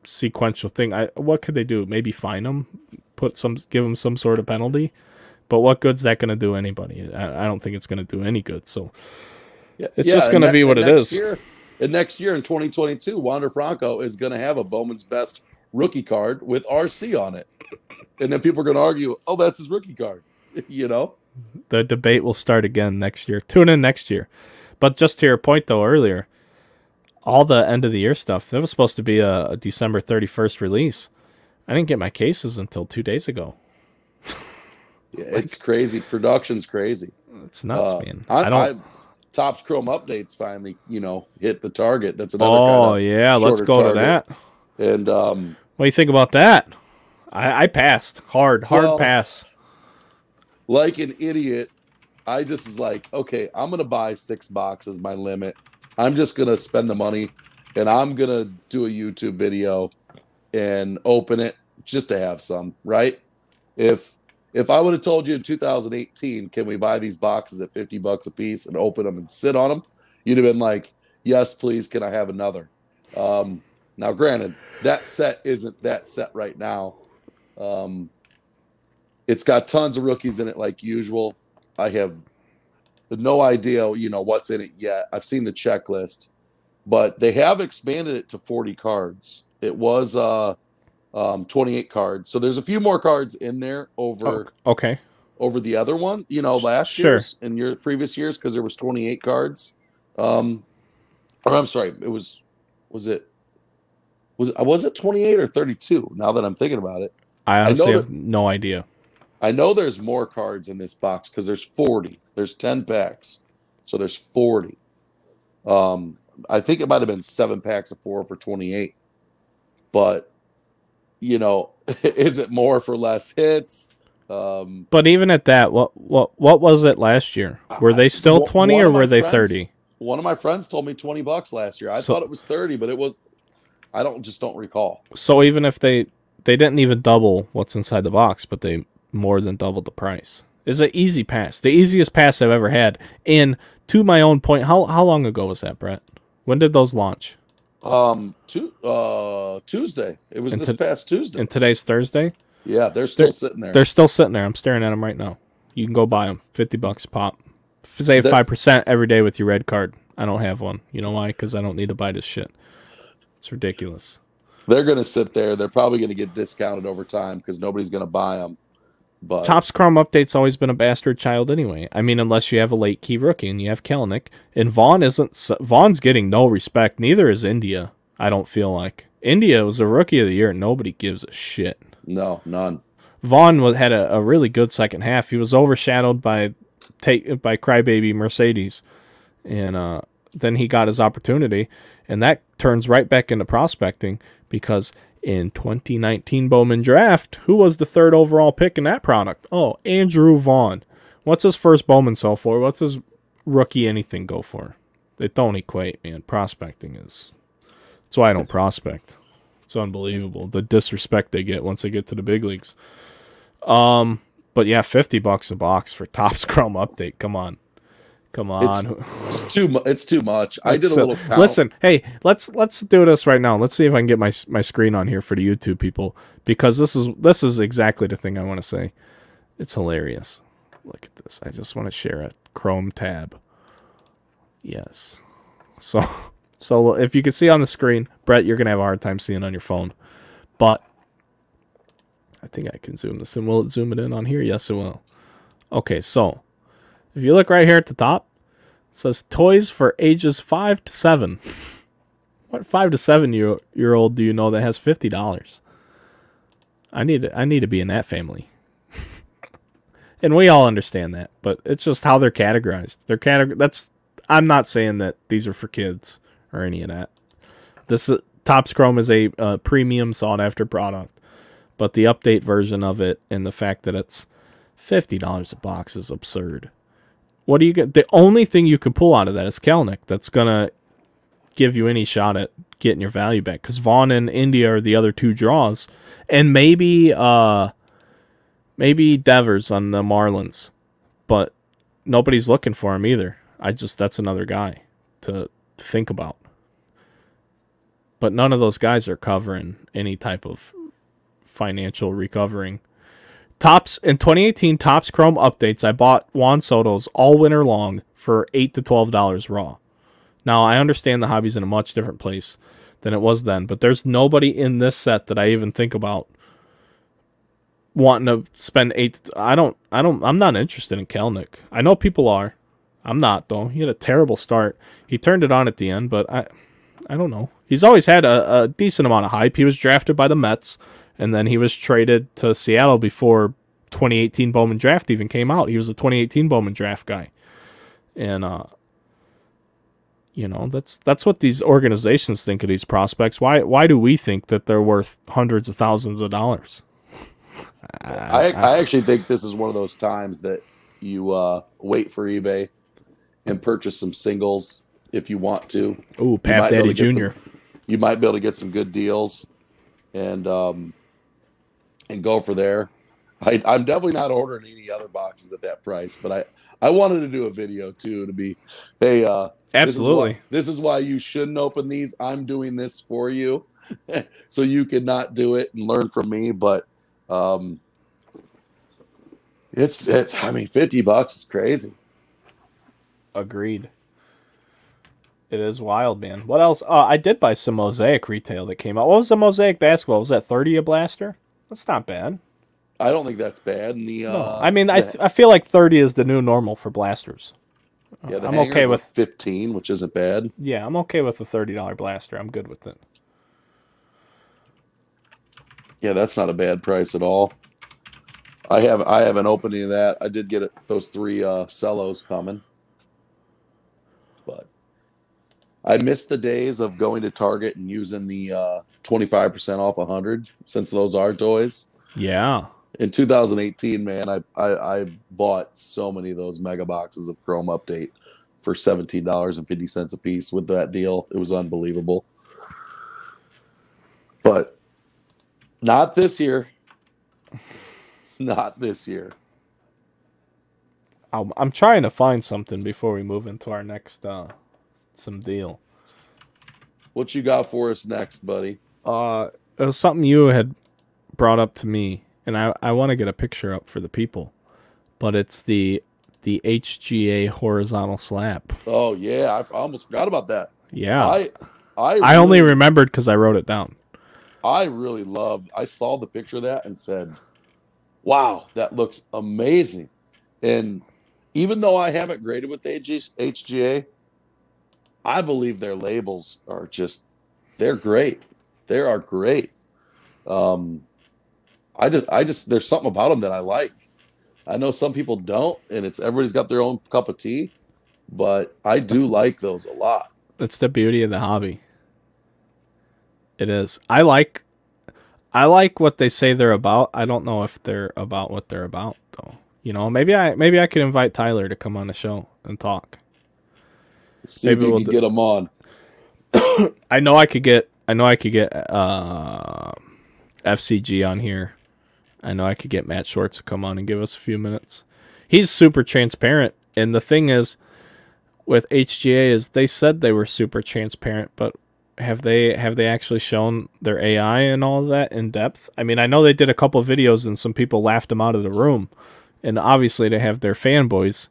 sequential thing. What could they do? Maybe fine them, give them some sort of penalty. But what good's that going to do anybody? I don't think it's going to do any good. So it's just going to be what it is. And next year in 2022, Wander Franco is going to have a Bowman's Best rookie card with RC on it. And then people are going to argue, oh, that's his rookie card. You know? The debate will start again next year. Tune in next year. But just to your point, though, earlier, all the end of the year stuff, it was supposed to be a December 31st release. I didn't get my cases until 2 days ago. Yeah, it's crazy. Production's crazy. It's nuts, man. Topps Chrome updates finally, hit the target. That's another let's go target. to that. And what do you think about that? I passed. Hard pass. Like an idiot, I just was like, okay, I'm going to buy 6 boxes, my limit. I'm just going to spend the money, and I'm going to do a YouTube video and open it just to have some, right? If I would have told you in 2018, can we buy these boxes at $50 a piece and open them and sit on them, you'd have been like, yes, please, can I have another? Now, granted, that set isn't that set right now. It's got tons of rookies in it like usual. I have no idea, what's in it yet. I've seen the checklist, but they have expanded it to 40 cards. It was 28 cards. So there's a few more cards in there over the other one, last year's and your previous years, because there was 28 cards. Or I'm sorry, was it 28 or 32? Now that I'm thinking about it, I honestly have no idea. I know there's more cards in this box because there's 40. There's 10 packs, so there's 40. I think it might have been 7 packs of 4 for 28, but is it more for less hits? But even at that, what was it last year? Were they still 20 or were they 30? One of my friends told me $20 last year. I thought it was 30, but it was. I don't recall. So even if they didn't even double what's inside the box, but they more than doubled the price. It's an easy pass, the easiest pass I've ever had. And to my own point, how long ago was that, Brett? When did those launch? Tuesday. It was this past Tuesday. And today's Thursday? Yeah, they're still sitting there. They're still sitting there. I'm staring at them right now. You can go buy them. $50 a pop. Save 5% every day with your red card. I don't have one. You know why? Because I don't need to buy this shit. It's ridiculous. They're going to sit there. They're probably going to get discounted over time because nobody's going to buy them. But Topps Chrome Update's always been a bastard child anyway. I mean, unless you have a late key rookie and you have Kelenic. And Vaughn isn't. Vaughn's getting no respect. Neither is India, I don't feel like. India was a rookie of the year. Nobody gives a shit. No, none. Vaughn had a really good second half. He was overshadowed by crybaby Mercedes, and then he got his opportunity, and that turns right back into prospecting because in 2019 Bowman Draft, who was the 3rd overall pick in that product? Oh, Andrew Vaughn. What's his first Bowman sell for? What's his rookie anything go for? It don't equate, man. Prospecting is... That's why I don't prospect. It's unbelievable, the disrespect they get once they get to the big leagues. But yeah, $50 a box for Topps Chrome update. Come on. It's too much. I did a little count. Listen, hey, let's do this right now. Let's see if I can get my screen on here for the YouTube people, because this is exactly the thing I want to say. It's hilarious. Look at this. I just want to share a Chrome tab. Yes. So if you can see on the screen, Brett, you're gonna have a hard time seeing on your phone, but I think I can zoom this in. Will it zoom it in on here? Yes, it will. Okay, so if you look right here at the top, it says toys for ages 5 to 7. What 5 to 7 year old do you know that has $50? I need to be in that family. And we all understand that, but it's just how they're categorized. I'm not saying that these are for kids or any of that. Topps Chrome is a premium sought after product, but the update version of it and the fact that it's $50 a box is absurd. What do you get? The only thing you can pull out of that is Kelnick. That's gonna give you any shot at getting your value back, because Vaughn and India are the other 2 draws, and maybe Devers on the Marlins, but nobody's looking for him either. That's another guy to think about. But none of those guys are covering any type of financial recovering. In 2018 Topps Chrome updates, I bought Juan Soto's all winter long for $8 to $12 raw. Now, I understand the hobby's in a much different place than it was then, but there's nobody in this set that I even think about wanting to spend I'm not interested in Kelnick. I know people are. I'm not, though. He had a terrible start. He turned it on at the end, but I don't know. He's always had a decent amount of hype. He was drafted by the Mets, and then he was traded to Seattle before 2018 Bowman Draft even came out. He was a 2018 Bowman Draft guy. And, that's what these organizations think of these prospects. Why do we think that they're worth hundreds of thousands of dollars? I actually think this is one of those times that you wait for eBay and purchase some singles if you want to. Ooh, Pat Daddy Jr. You might be able to get some good deals and go for there. I'm definitely not ordering any other boxes at that price, but I wanted to do a video too to be, hey, absolutely. This is why you shouldn't open these. I'm doing this for you, so you could not do it and learn from me. But it's $50 is crazy. Agreed. It is wild, man. What else? I did buy some Mosaic retail that came out. What was the Mosaic basketball? Was that 30 a blaster? That's not bad. I don't think that's bad. And no. I mean, I feel like 30 is the new normal for blasters. Yeah, I'm okay with 15, which isn't bad. Yeah, I'm okay with a $30 blaster. I'm good with it. Yeah, that's not a bad price at all. I have an opening of that. I did get those 3 cellos coming. But I miss the days of going to Target and using the 25% off 100, since those are toys. Yeah. In 2018, man, I bought so many of those mega boxes of Chrome Update for $17.50 a piece with that deal. It was unbelievable. But not this year. Not this year. I'm trying to find something before we move into our next some deal. What you got for us next, buddy? It was something you had brought up to me, and I want to get a picture up for the people. But it's the HGA horizontal slab. Oh yeah, I almost forgot about that. Yeah. I only remembered because I wrote it down. I really loved. I saw the picture of that and said, "Wow, that looks amazing." And even though I haven't graded with HGA, I believe their labels are they're great. They are great. Um, I just there's something about them that I like. I know some people don't, and it's everybody's got their own cup of tea, but I do like those a lot. That's the beauty of the hobby. It is. I like what they say they're about. I don't know if they're about what they're about though. You know, maybe I could invite Tyler to come on the show and talk. See if you can get them on. I know I could get FCG on here. I know I could get Matt Schwartz to come on and give us a few minutes. He's super transparent, and the thing is with HGA is they said they were super transparent, but have they actually shown their AI and all of that in depth? I mean, I know they did a couple of videos and some people laughed them out of the room, and obviously they have their fanboys.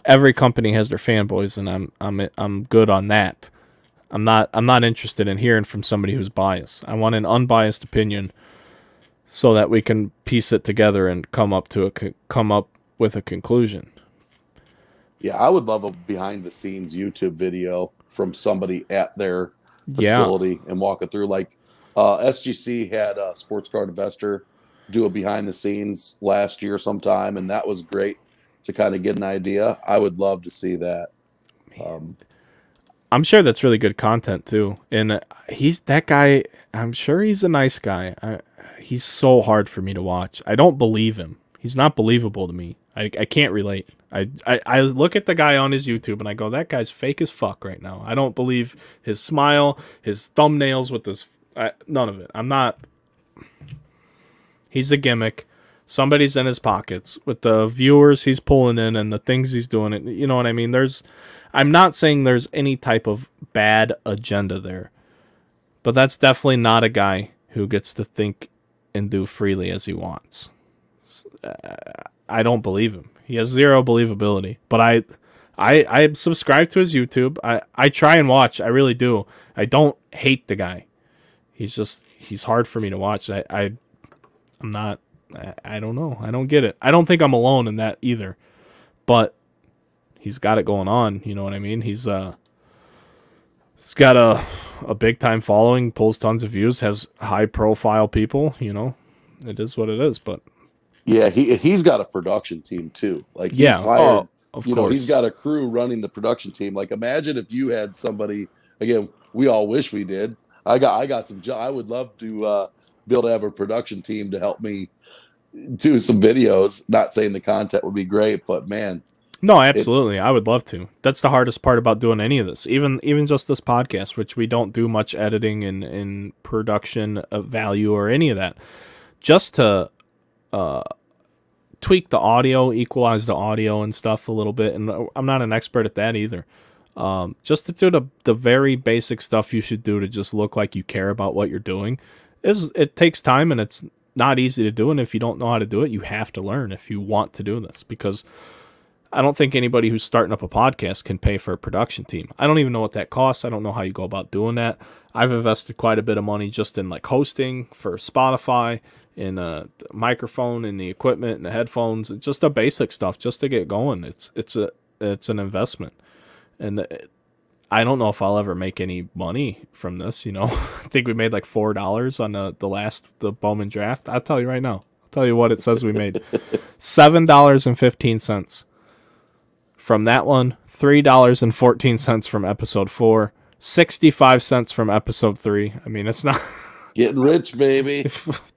Every company has their fanboys, and I'm good on that. I'm not interested in hearing from somebody who's biased. I want an unbiased opinion, so that we can piece it together and come up with a conclusion. Yeah, I would love a behind the scenes YouTube video from somebody at their facility and walk it through. Like SGC had a sports card investor do a behind the scenes last year sometime, and that was great to kind of get an idea. I would love to see that. I'm sure that's really good content too. And he's that guy. I'm sure he's a nice guy. He's so hard for me to watch. I don't believe him. He's not believable to me. I can't relate. I look at the guy on his YouTube and I go, that guy's fake as fuck right now. I don't believe his smile, his thumbnails with his... none of it. I'm not... He's a gimmick. Somebody's in his pockets with the viewers he's pulling in and the things he's doing. You know what I mean? I'm not saying there's any type of bad agenda there. But that's definitely not a guy who gets to think and do freely as he wants. I don't believe him. He has zero believability. But I subscribe to his YouTube. I try and watch. I really do. I don't hate the guy. He's hard for me to watch. I don't know. I don't get it. I don't think I'm alone in that either. But he's got it going on. You know what I mean? He's got a big time following, pulls tons of views, has high profile people. You know, it is what it is. But yeah, he's got a production team too. Like he's hired. Of you course. know, he's got a crew running the production team. Like imagine if you had somebody. Again, we all wish we did. I got some. I would love to be able to have a production team to help me do some videos. Not saying the content would be great, but man. No, absolutely. I would love to. That's the hardest part about doing any of this. Even just this podcast, which we don't do much editing and production of value or any of that. Just to tweak the audio, equalize the audio and stuff a little bit. And I'm not an expert at that either. Just to do the very basic stuff you should do to just look like you care about what you're doing. It takes time and it's not easy to do. And if you don't know how to do it, you have to learn if you want to do this. Because I don't think anybody who's starting up a podcast can pay for a production team. I don't even know what that costs. I don't know how you go about doing that. I've invested quite a bit of money just in like hosting for Spotify, in a microphone, and the equipment, and the headphones, just the basic stuff just to get going. It's an investment, and I don't know if I'll ever make any money from this. You know, I think we made like $4 on the Bowman Draft. I'll tell you right now. I'll tell you what it says we made: $7.15. From that one, $3.14 from episode 4, 65 cents from episode 3. I mean, it's not getting rich, baby.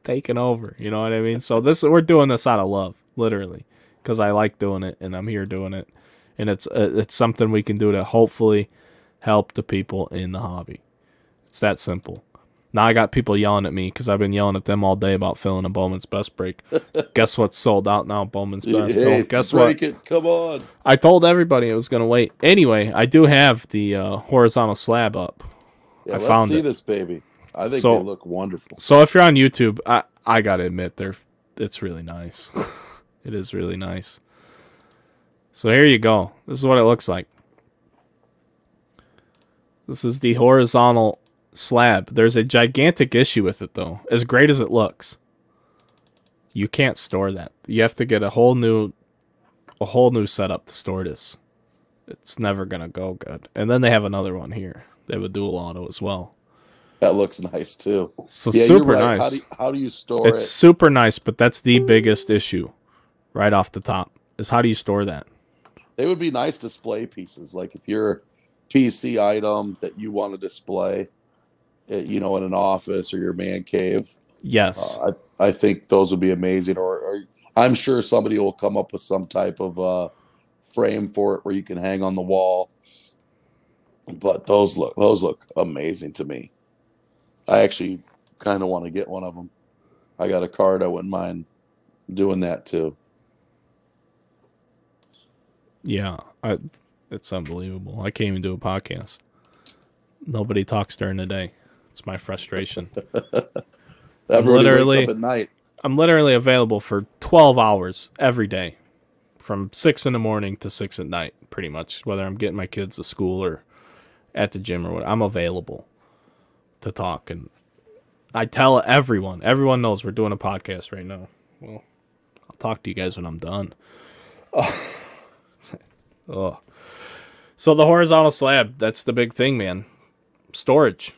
Taking over, you know what I mean? So we're doing this out of love, literally, because I like doing it and I'm here doing it, and it's something we can do to hopefully help the people in the hobby. It's that simple. Now I got people yelling at me because I've been yelling at them all day about filling a Bowman's Best break. Guess what's sold out now? Bowman's Best. Hey, guess break what? It. Come on. I told everybody it was going to wait. Anyway, I do have the horizontal slab up. Yeah, let's see this baby. I think they look wonderful. So if you're on YouTube, I got to admit, it's really nice. It is really nice. So here you go. This is what it looks like. This is the horizontal slab. There's a gigantic issue with it, though. As great as it looks, you can't store that. You have to get a whole new setup to store this. It's never gonna go good. And then they have another one here. They have a dual auto as well. That looks nice too. So Yeah, you're super right. nice. How do you store It's it? super nice, but that's the biggest issue right off the top is how do you store that? They would be nice display pieces. Like if you're a PC item that you want to display, in an office or your man cave. Yes. I think those would be amazing. Or I'm sure somebody will come up with some type of frame for it where you can hang on the wall. But those look amazing to me. I actually kind of want to get one of them. I got a card. I wouldn't mind doing that too. Yeah. It's unbelievable. I can't even do a podcast. Nobody talks during the day. It's my frustration. Everybody wakes up at night. I'm literally available for 12 hours every day from 6 in the morning to 6 at night, pretty much, whether I'm getting my kids to school or at the gym or what. I'm available to talk. And I tell everyone knows we're doing a podcast right now. Well, I'll talk to you guys when I'm done. Oh. So the horizontal slab, that's the big thing, man. Storage.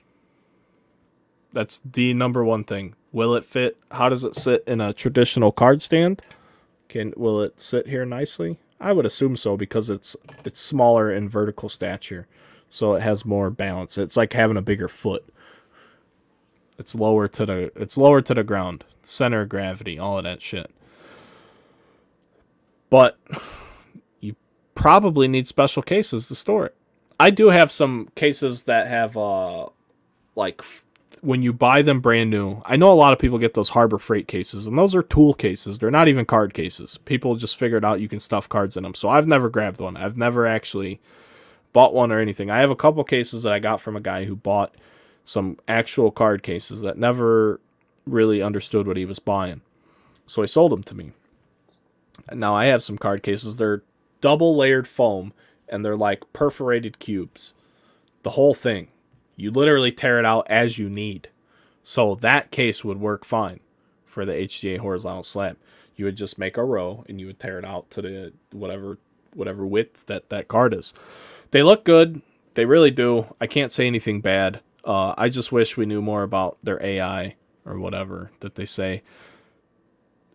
That's the number one thing. Will it fit? How does it sit in a traditional card stand? Will it sit here nicely? I would assume so because it's smaller in vertical stature, so it has more balance. It's like having a bigger foot. It's lower to the ground, center of gravity, all of that shit. But you probably need special cases to store it. I do have some cases that have when you buy them brand new, I know a lot of people get those Harbor Freight cases, and those are tool cases. They're not even card cases. People just figured out you can stuff cards in them. So I've never grabbed one. I've never actually bought one or anything. I have a couple cases that I got from a guy who bought some actual card cases that never really understood what he was buying. So he sold them to me. And now I have some card cases. They're double layered foam, and they're like perforated cubes. The whole thing. You literally tear it out as you need. So that case would work fine for the HGA horizontal slab. You would just make a row and you would tear it out to the whatever width that card is. They look good. They really do. I can't say anything bad. I just wish we knew more about their AI or whatever that they say.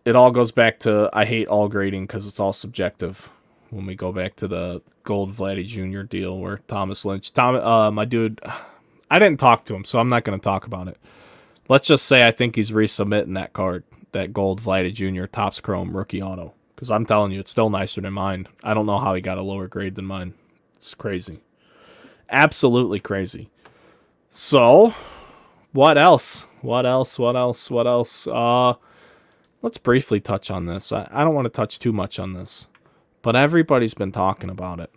It all goes back to I hate all grading because it's all subjective. When we go back to the Gold Vladdy Jr. deal where Thomas Lynch, my dude, I didn't talk to him, so I'm not going to talk about it. Let's just say I think he's resubmitting that card, that Gold Vladdy Jr. Topps Chrome rookie auto. Because I'm telling you, it's still nicer than mine. I don't know how he got a lower grade than mine. It's crazy. Absolutely crazy. So, what else? Let's briefly touch on this. I don't want to touch too much on this. But everybody's been talking about it.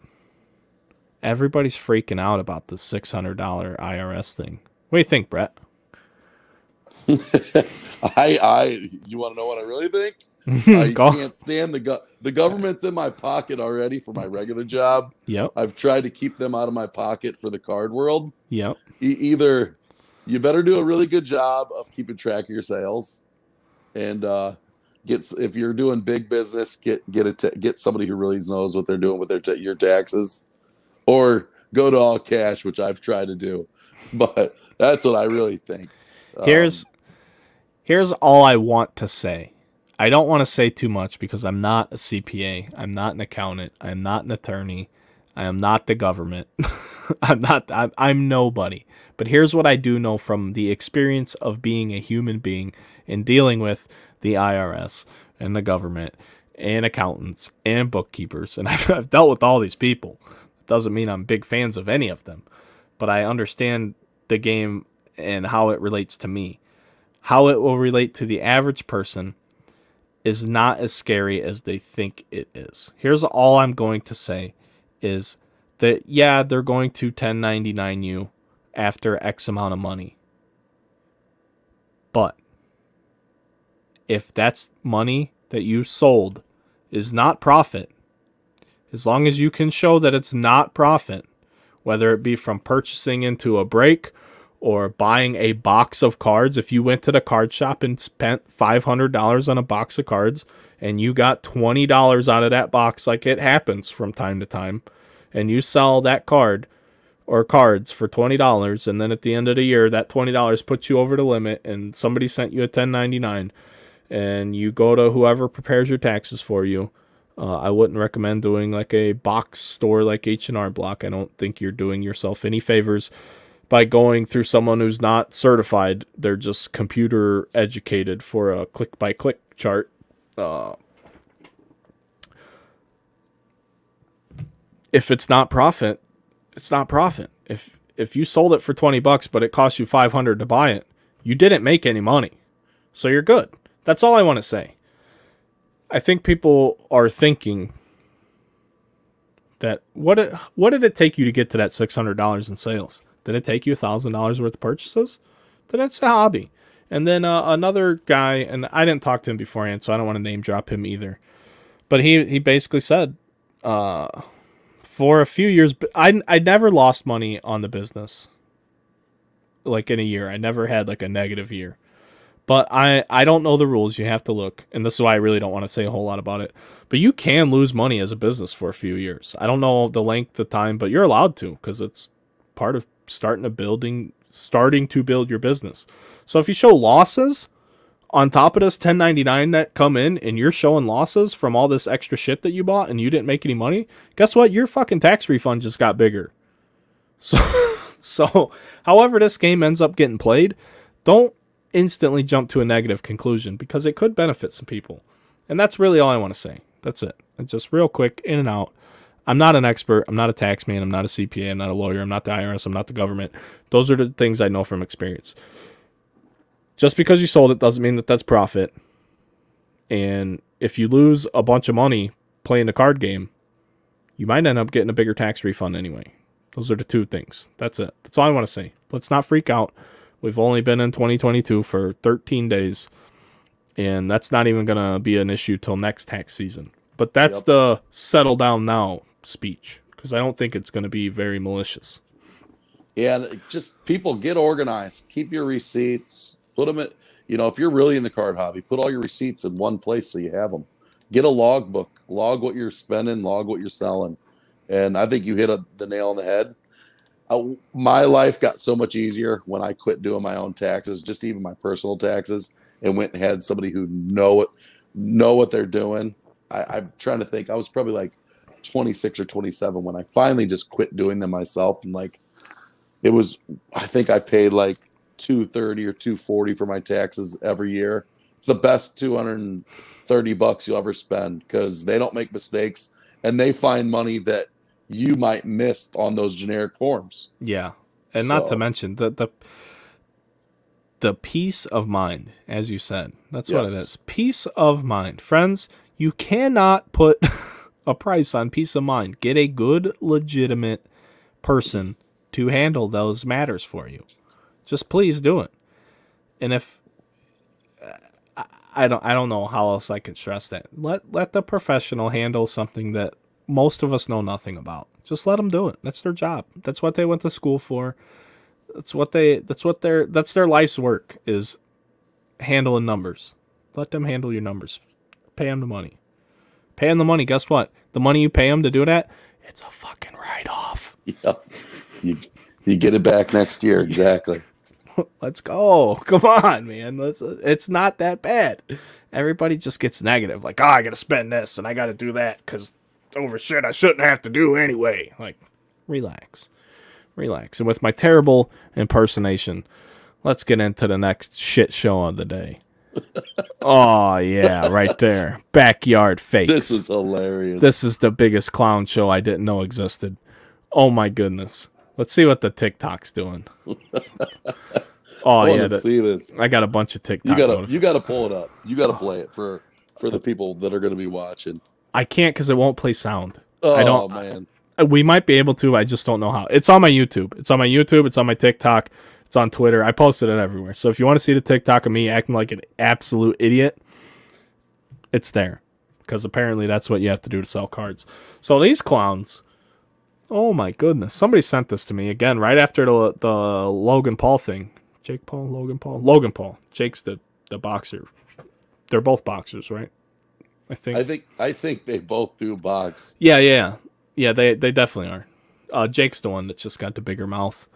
Everybody's freaking out about the $600 IRS thing. What do you think, Brett? You want to know what I really think? I can't stand the government's in my pocket already for my regular job. Yep. I've tried to keep them out of my pocket for the card world. Yep. Either you better do a really good job of keeping track of your sales, and if you're doing big business, get somebody who really knows what they're doing with your taxes. Or go to all cash, which I've tried to do. But that's what I really think. Here's all I want to say. I don't want to say too much because I'm not a CPA. I'm not an accountant. I'm not an attorney. I am not the government. I'm nobody. But here's what I do know from the experience of being a human being and dealing with the IRS and the government and accountants and bookkeepers. And I've dealt with all these people. Doesn't mean I'm big fans of any of them, but I understand the game and how it relates to me. How it will relate to the average person is not as scary as they think it is. Here's all I'm going to say is that, yeah, they're going to 1099 you after X amount of money. But if that's money that you sold is not profit, as long as you can show that it's not profit, whether it be from purchasing into a break or buying a box of cards. If you went to the card shop and spent $500 on a box of cards and you got $20 out of that box, like it happens from time to time, and you sell that card or cards for $20, and then at the end of the year, that $20 puts you over the limit, and somebody sent you a 1099, and you go to whoever prepares your taxes for you. I wouldn't recommend doing like a box store like H&R Block. I don't think you're doing yourself any favors by going through someone who's not certified. They're just computer educated for a click-by-click chart. If it's not profit, it's not profit. If you sold it for $20, but it cost you $500 to buy it, you didn't make any money. So you're good. That's all I want to say. I think people are thinking that what did it take you to get to that $600 in sales? Did it take you $1,000 worth of purchases? Then it's a hobby. And then another guy, and I didn't talk to him beforehand, so I don't want to name drop him either. But he basically said, for a few years, I never lost money on the business. Like in a year, I never had like a negative year. But I don't know the rules. You have to look. And this is why I really don't want to say a whole lot about it. But you can lose money as a business for a few years. I don't know the length of time, but you're allowed to, because it's part of starting to build your business. So if you show losses on top of this 1099 that come in, and you're showing losses from all this extra shit that you bought and you didn't make any money, guess what? Your fucking tax refund just got bigger. So however this game ends up getting played, don't instantly jump to a negative conclusion, because it could benefit some people. And that's really all I want to say. That's it. It's just real quick, in and out. I'm not an expert. I'm not a tax man. I'm not a CPA. I'm not a lawyer. I'm not the IRS. I'm not the government. Those are the things I know from experience. Just because you sold it doesn't mean that that's profit. And if you lose a bunch of money playing the card game, you might end up getting a bigger tax refund anyway. Those are the two things. That's it. That's all I want to say. Let's not freak out. We've only been in 2022 for 13 days, and that's not even going to be an issue till next tax season. But that's the settle down now speech, because I don't think it's going to be very malicious. Yeah, just people get organized. Keep your receipts. Put them at, if you're really in the card hobby, put all your receipts in one place so you have them. Get a log book. Log what you're spending. Log what you're selling. And I think you hit the nail on the head. My life got so much easier when I quit doing my own taxes, just even my personal taxes, and went and had somebody who know what they're doing. I'm trying to think. I was probably like 26 or 27 when I finally just quit doing them myself. And like, I think I paid like $230 or $240 for my taxes every year. It's the best $230 you'll ever spend, because they don't make mistakes and they find money that you might miss on those generic forms. Yeah. And not to mention the peace of mind, as you said. That's what it is. Peace of mind. Friends, you cannot put a price on peace of mind. Get a good, legitimate person to handle those matters for you. Just please do it. And if I don't know how else I could stress that. Let the professional handle something that most of us know nothing about. Just let them do it. That's their job. That's what they went to school for. That's their life's work, is handling numbers. Let them handle your numbers. Pay them the money. Pay them the money. Guess what? The money you pay them to do that, it's a fucking write-off. Yep. You get it back next year. Exactly. Let's go. Come on, man. It's not that bad. Everybody just gets negative. Like, I got to spend this and I got to do that because over shit I shouldn't have to do anyway. Like, relax. And with my terrible impersonation, let's get into the next shit show of the day. Oh, yeah, right there. Backyard fakes. This is hilarious. This is the biggest clown show I didn't know existed. Oh, my goodness. Let's see what the TikTok's doing. Oh, yeah. See this. I got a bunch of TikTok. You got to pull it up. You got to play it for the people that are going to be watching. I can't because it won't play sound. Oh, man. We might be able to. I just don't know how. It's on my YouTube. It's on my TikTok. It's on Twitter. I posted it everywhere. So if you want to see the TikTok of me acting like an absolute idiot, it's there. Because apparently that's what you have to do to sell cards. So these clowns, oh my goodness. Somebody sent this to me again right after the Logan Paul thing. Jake Paul, Logan Paul? Logan Paul. Jake's the boxer. They're both boxers, right? I think they both do box. Yeah, they definitely are. Jake's the one that's just got the bigger mouth.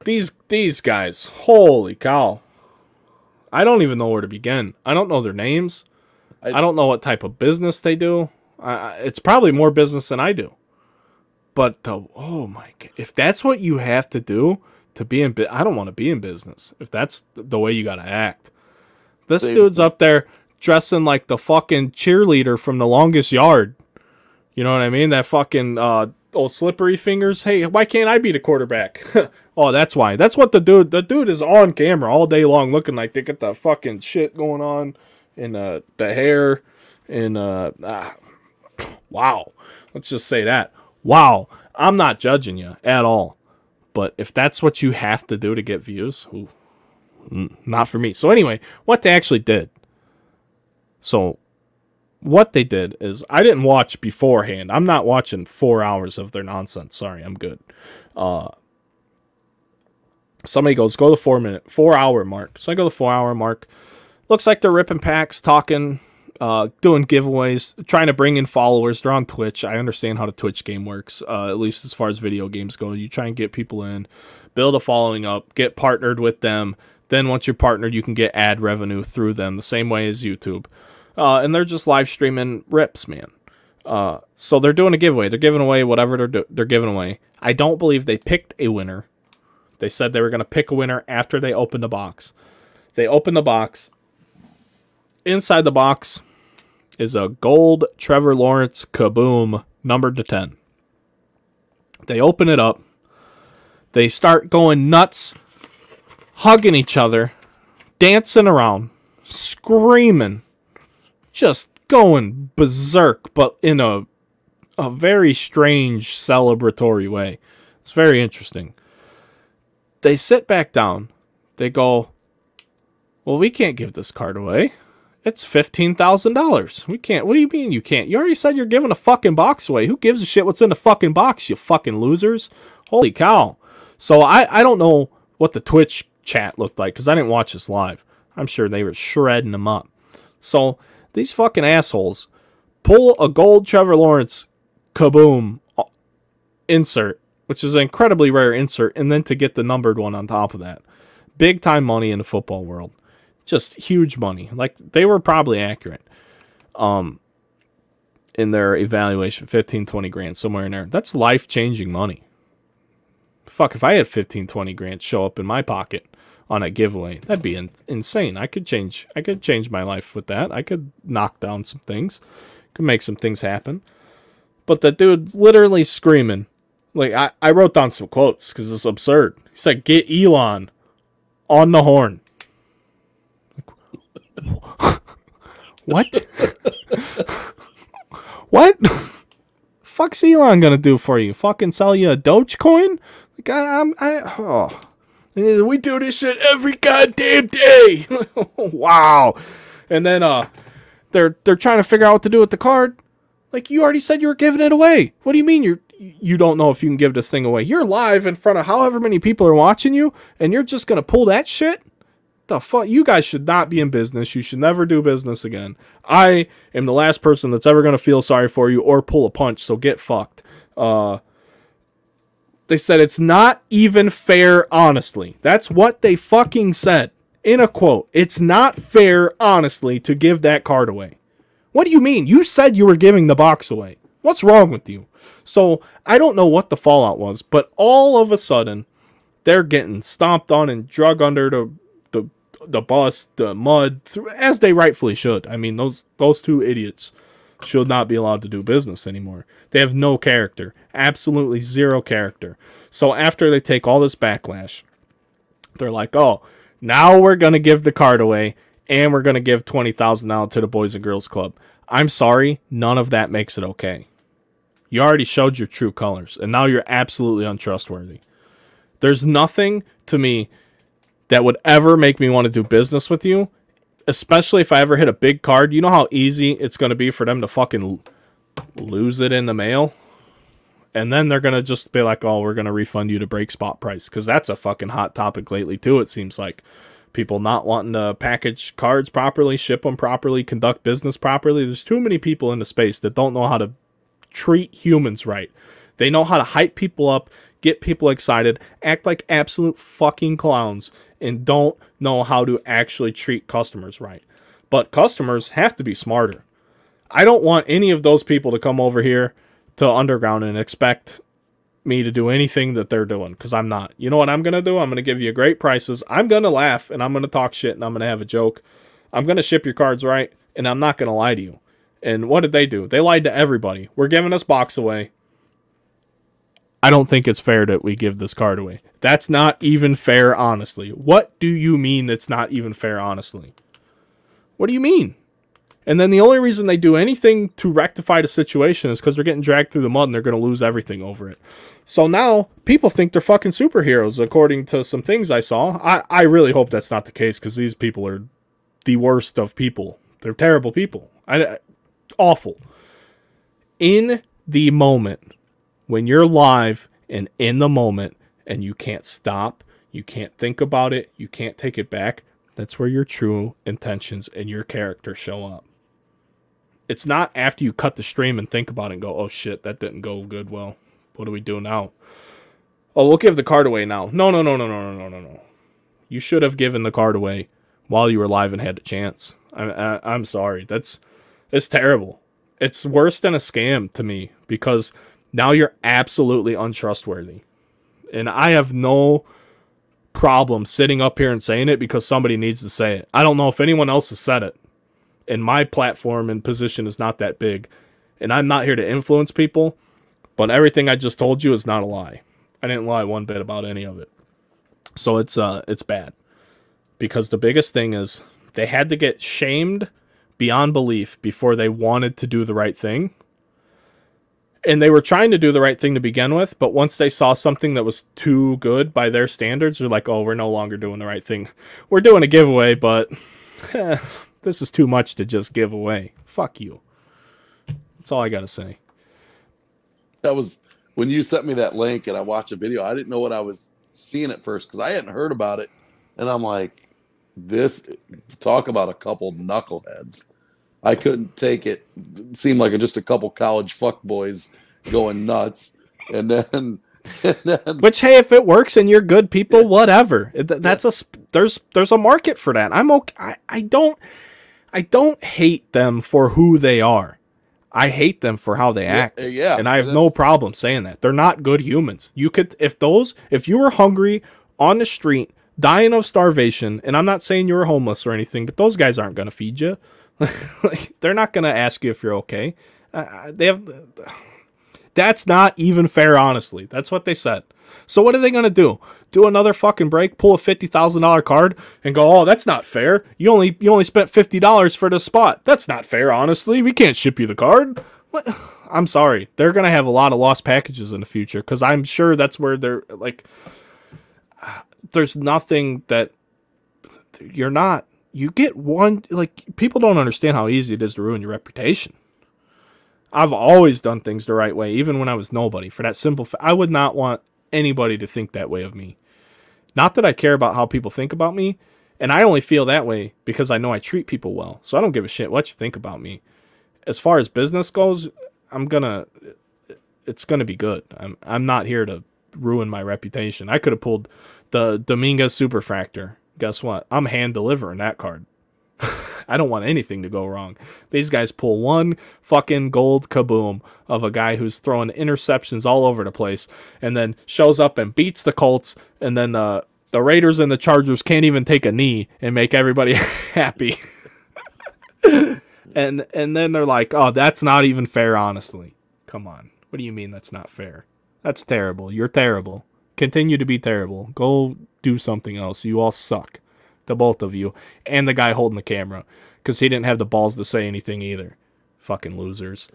These guys, holy cow. I don't even know where to begin. I don't know their names. I don't know what type of business they do. It's probably more business than I do. But, oh my God, if that's what you have to do to be in I don't want to be in business. If that's the way you got to act. This dude's up there dressing like the fucking cheerleader from The Longest Yard. You know what I mean? That fucking old slippery fingers. Hey, why can't I be the quarterback? Oh, that's why. That's what the dude is on camera all day long looking like they got the fucking shit going on in the hair and wow. Let's just say that. Wow. I'm not judging you at all. But if that's what you have to do to get views, ooh, not for me. So anyway, what they actually did. So what they did is, I didn't watch beforehand. I'm not watching 4 hours of their nonsense. Sorry, I'm good. Somebody goes, go the 4 hour mark. So I go the 4 hour mark. Looks like they're ripping packs, talking, doing giveaways, trying to bring in followers. They're on Twitch. I understand how the Twitch game works, at least as far as video games go. You try and get people in, build a following up, get partnered with them. Then once you're partnered, you can get ad revenue through them the same way as YouTube. And they're just live streaming rips, man. So they're doing a giveaway. They're giving away whatever they're giving away. I don't believe they picked a winner. They said they were going to pick a winner after they opened the box. They opened the box. Inside the box is a gold Trevor Lawrence Kaboom numbered to 10. They open it up. They start going nuts, hugging each other, dancing around, screaming, just going berserk, but in a very strange celebratory way. It's very interesting. They sit back down. They go, well, we can't give this card away. It's $15,000. We can't. What do you mean you can't? You already said you're giving a fucking box away. Who gives a shit what's in the fucking box, you fucking losers? Holy cow. So I don't know what the Twitch chat looked like because I didn't watch this live. I'm sure they were shredding them up. So these fucking assholes pull a gold Trevor Lawrence Kaboom insert, which is an incredibly rare insert, and then to get the numbered one on top of that. Big time money in the football world. Just huge money. Like, they were probably accurate in their evaluation. 15, 20 grand, somewhere in there. That's life-changing money. Fuck, if I had 15, 20 grand show up in my pocket on a giveaway, that'd be insane. I could change my life with that. I could knock down some things. Could make some things happen. But the dude literally screaming. Like, I wrote down some quotes because it's absurd. He said, "Get Elon on the horn." What? What? Fuck's Elon gonna do for you? Fucking sell you a Dogecoin? Like, we do this shit every goddamn day. Wow. And then they're trying to figure out what to do with the card. Like, you already said you were giving it away. What do you mean you don't know if you can give this thing away? You're live in front of however many people are watching you, and you're just gonna pull that shit? The fuck? You guys should not be in business. You should never do business again. I am the last person that's ever gonna feel sorry for you or pull a punch, so get fucked. They said it's not even fair, honestly. That's what they fucking said in a quote. It's not fair, honestly, to give that card away. What do you mean? You said you were giving the box away. What's wrong with you? So I don't know what the fallout was, but all of a sudden they're getting stomped on and drug under the bus, the mud, as they rightfully should. I mean, those two idiots should not be allowed to do business anymore. They have no character. Absolutely zero character. So after they take all this backlash, they're like, oh, now we're going to give the card away, and we're going to give $20,000 to the Boys and Girls Club. I'm sorry, none of that makes it okay. You already showed your true colors, and now you're absolutely untrustworthy. There's nothing to me that would ever make me want to do business with you, especially if I ever hit a big card. You know how easy it's going to be for them to fucking lose it in the mail? And then they're going to just be like, oh, we're going to refund you to break spot price. Because that's a fucking hot topic lately, too, it seems like. People not wanting to package cards properly, ship them properly, conduct business properly. There's too many people in the space that don't know how to treat humans right. They know how to hype people up, get people excited, act like absolute fucking clowns, and don't know how to actually treat customers right. But customers have to be smarter. I don't want any of those people to come over here to Underground and expect me to do anything that they're doing, because I'm not. You know what I'm going to do? I'm going to give you great prices. I'm going to laugh, and I'm going to talk shit, and I'm going to have a joke. I'm going to ship your cards right, and I'm not going to lie to you. And what did they do? They lied to everybody. We're giving us box away. I don't think it's fair that we give this card away. That's not even fair, honestly. What do you mean it's not even fair, honestly? What do you mean? And then the only reason they do anything to rectify the situation is because they're getting dragged through the mud and they're going to lose everything over it. So now people think they're fucking superheroes, according to some things I saw. I really hope that's not the case, because these people are the worst of people. They're terrible people. Awful. In the moment, when you're live and in the moment and you can't stop, you can't think about it, you can't take it back, that's where your true intentions and your character show up. It's not after you cut the stream and think about it and go, oh shit, that didn't go good. Well, what do we do now? Oh, we'll give the card away now. No. You should have given the card away while you were live and had the chance. I'm sorry. It's terrible. It's worse than a scam to me, because now you're absolutely untrustworthy. And I have no problem sitting up here and saying it because somebody needs to say it. I don't know if anyone else has said it. And my platform and position is not that big. And I'm not here to influence people. But everything I just told you is not a lie. I didn't lie one bit about any of it. So it's bad. Because the biggest thing is they had to get shamed beyond belief before they wanted to do the right thing. And they were trying to do the right thing to begin with, but once they saw something that was too good by their standards, they're like, oh, we're no longer doing the right thing. We're doing a giveaway, but this is too much to just give away. Fuck you. That's all I got to say. That was when you sent me that link and I watched a video. I didn't know what I was seeing at first because I hadn't heard about it. And I'm like, talk about a couple knuckleheads. I couldn't take it. It seemed like just a couple college fuckboys going nuts. And then which, hey, if it works and you're good people, whatever. There's a market for that. I'm okay. I don't hate them for who they are. I hate them for how they act. Yeah. And I have no problem saying that. They're not good humans. You could, if you were hungry on the street, dying of starvation, and I'm not saying you were homeless or anything, but those guys aren't going to feed you. Like, they're not going to ask you if you're okay. That's not even fair, honestly. That's what they said. So what are they going to do? Do another fucking break, pull a $50,000 card, and go, oh, that's not fair. You only spent $50 for this spot. That's not fair, honestly. We can't ship you the card. What? I'm sorry. They're going to have a lot of lost packages in the future, because I'm sure that's where they're, like, there's nothing that you're not. You get one, like, people don't understand how easy it is to ruin your reputation. I've always done things the right way, even when I was nobody. For that simple I would not want anybody to think that way of me. Not that I care about how people think about me, and I only feel that way because I know I treat people well. So I don't give a shit what you think about me. As far as business goes, it's gonna be good. I'm not here to ruin my reputation. I could have pulled the Dominguez Superfractor. Guess what? I'm hand delivering that card. I don't want anything to go wrong. These guys pull one fucking gold kaboom of a guy who's throwing interceptions all over the place, and then shows up and beats the Colts, and then the Raiders and the Chargers can't even take a knee and make everybody happy. and then they're like, oh, that's not even fair, honestly. Come on. What do you mean that's not fair? That's terrible. You're terrible. Continue to be terrible. Go do something else. You all suck. The both of you. And the guy holding the camera. Because he didn't have the balls to say anything either. Fucking losers.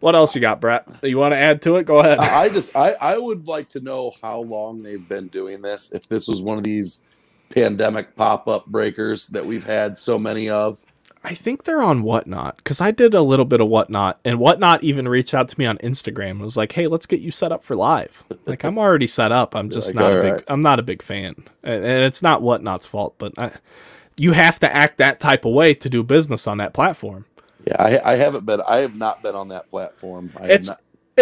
What else you got, Brett? You want to add to it? Go ahead. I would like to know how long they've been doing this. If this was one of these pandemic pop-up breakers that we've had so many of. I think they're on Whatnot, because I did a little bit of Whatnot, and Whatnot even reached out to me on Instagram. It was like, "Hey, let's get you set up for live." Like, I'm already set up. I'm just like, I'm not a big fan, and it's not Whatnot's fault. But you have to act that type of way to do business on that platform. Yeah, I haven't been. I have not been on that platform.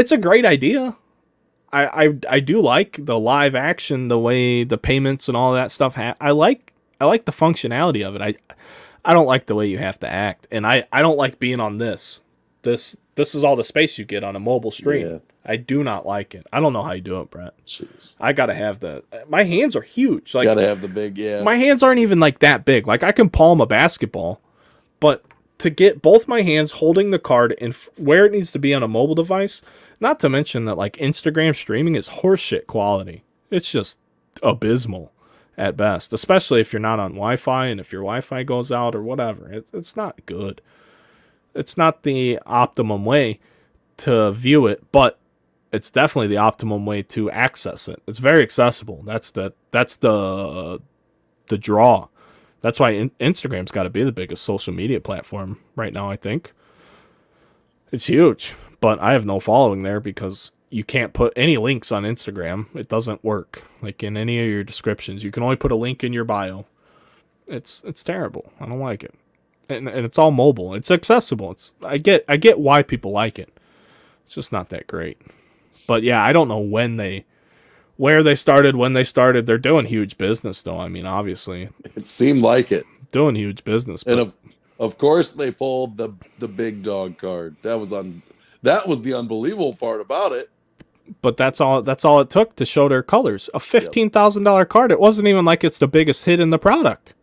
it's a great idea. I do like the live action, the way the payments and all that stuff. I like the functionality of it. I don't like the way you have to act, and I don't like being on this. This is all the space you get on a mobile stream. Yeah. I do not like it. I don't know how you do it, Brett. Jeez. I gotta have the. My hands are huge. Like, gotta have the big, yeah. My hands aren't even like that big. Like, I can palm a basketball, but to get both my hands holding the card in where it needs to be on a mobile device, not to mention that like Instagram streaming is horseshit quality. It's just abysmal at best, especially if you're not on Wi-Fi and if your Wi-Fi goes out or whatever. It's not good. It's not the optimum way to view it, but it's definitely the optimum way to access it. It's very accessible. That's the draw. That's why Instagram's got to be the biggest social media platform right now, I think. It's huge, but I have no following there because you can't put any links on Instagram. It doesn't work. Like in any of your descriptions, you can only put a link in your bio. It's terrible. I don't like it. And it's all mobile. It's accessible. I get why people like it. It's just not that great. But yeah, I don't know where they started, when they started. They're doing huge business though. I mean, obviously. It seemed like it. Doing huge business. But... And of course they pulled the big dog card. That was the unbelievable part about it. But that's all it took to show their colors. A $15,000 card. It wasn't even like it's the biggest hit in the product.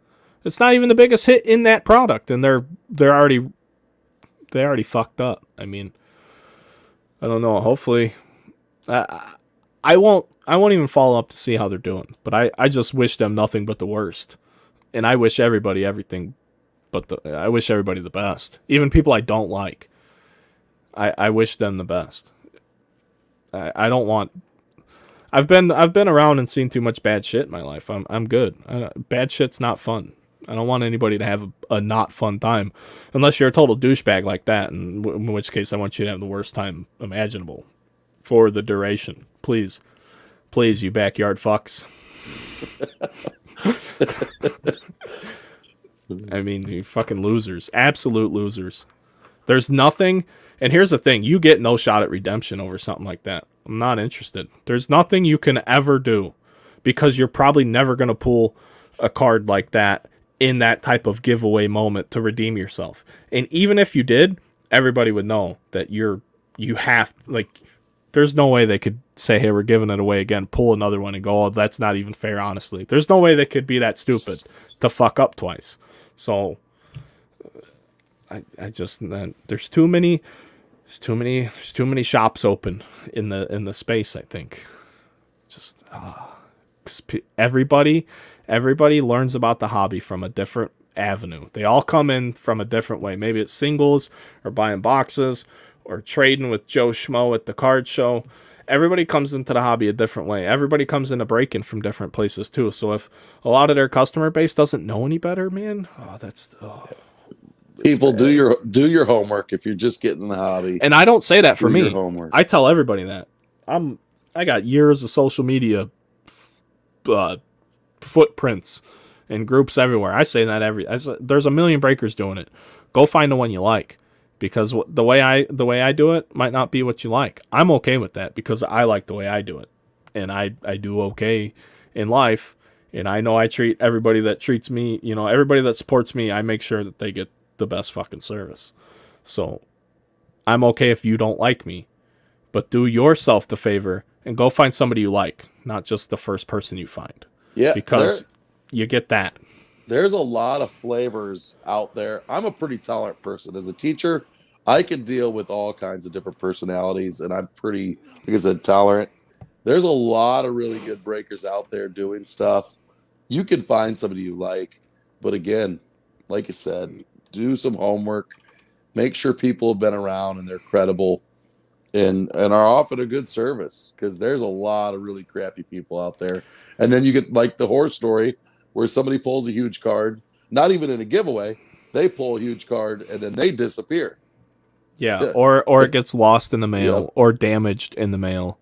It's not even the biggest hit in that product, and they already fucked up. I mean, I don't know. Hopefully, I won't even follow up to see how they're doing. But I just wish them nothing but the worst, and I wish everybody everything, I wish everybody the best. Even people I don't like, I wish them the best. I don't want. I've been around and seen too much bad shit in my life. I'm good. Bad shit's not fun. I don't want anybody to have a not fun time, unless you're a total douchebag like that, in which case I want you to have the worst time imaginable for the duration. Please, you backyard fucks. I mean, you fucking losers, absolute losers. There's nothing, and here's the thing: you get no shot at redemption over something like that. I'm not interested. There's nothing you can ever do, because you're probably never gonna pull a card like that in that type of giveaway moment to redeem yourself. And even if you did, everybody would know that you have, like, there's no way they could say, hey, we're giving it away again, pull another one and go, oh, that's not even fair, honestly. There's no way they could be that stupid to fuck up twice. So I just, there's too many shops open in the space, I think. Just everybody learns about the hobby from a different avenue. They all come in from a different way. Maybe it's singles or buying boxes or trading with Joe Schmo at the card show. Everybody comes into the hobby a different way. Everybody comes into breaking from different places too. So if a lot of their customer base doesn't know any better, man, people do your homework if you're just getting the hobby. And I don't say that for me. Homework. I tell everybody that. I got years of social media footprints and groups everywhere. I say that there's a million breakers doing it. Go find the one you like, because the way I do it might not be what you like. I'm okay with that because I like the way I do it, and I do okay in life, and I know I treat everybody that treats me, everybody that supports me, I make sure that they get the best fucking service. So I'm okay if you don't like me, but do yourself the favor and go find somebody you like, not just the first person you find. Yeah, because you get that. There's a lot of flavors out there. I'm a pretty tolerant person. As a teacher, I can deal with all kinds of different personalities, and I'm pretty, like I said, tolerant. There's a lot of really good breakers out there doing stuff. You can find somebody you like, but again, like I said, do some homework. Make sure people have been around and they're credible and are offering a good service, because there's a lot of really crappy people out there. And then you get like the horror story where somebody pulls a huge card, not even in a giveaway, they pull a huge card and then they disappear. Yeah, or it gets lost in the mail or damaged in the mail.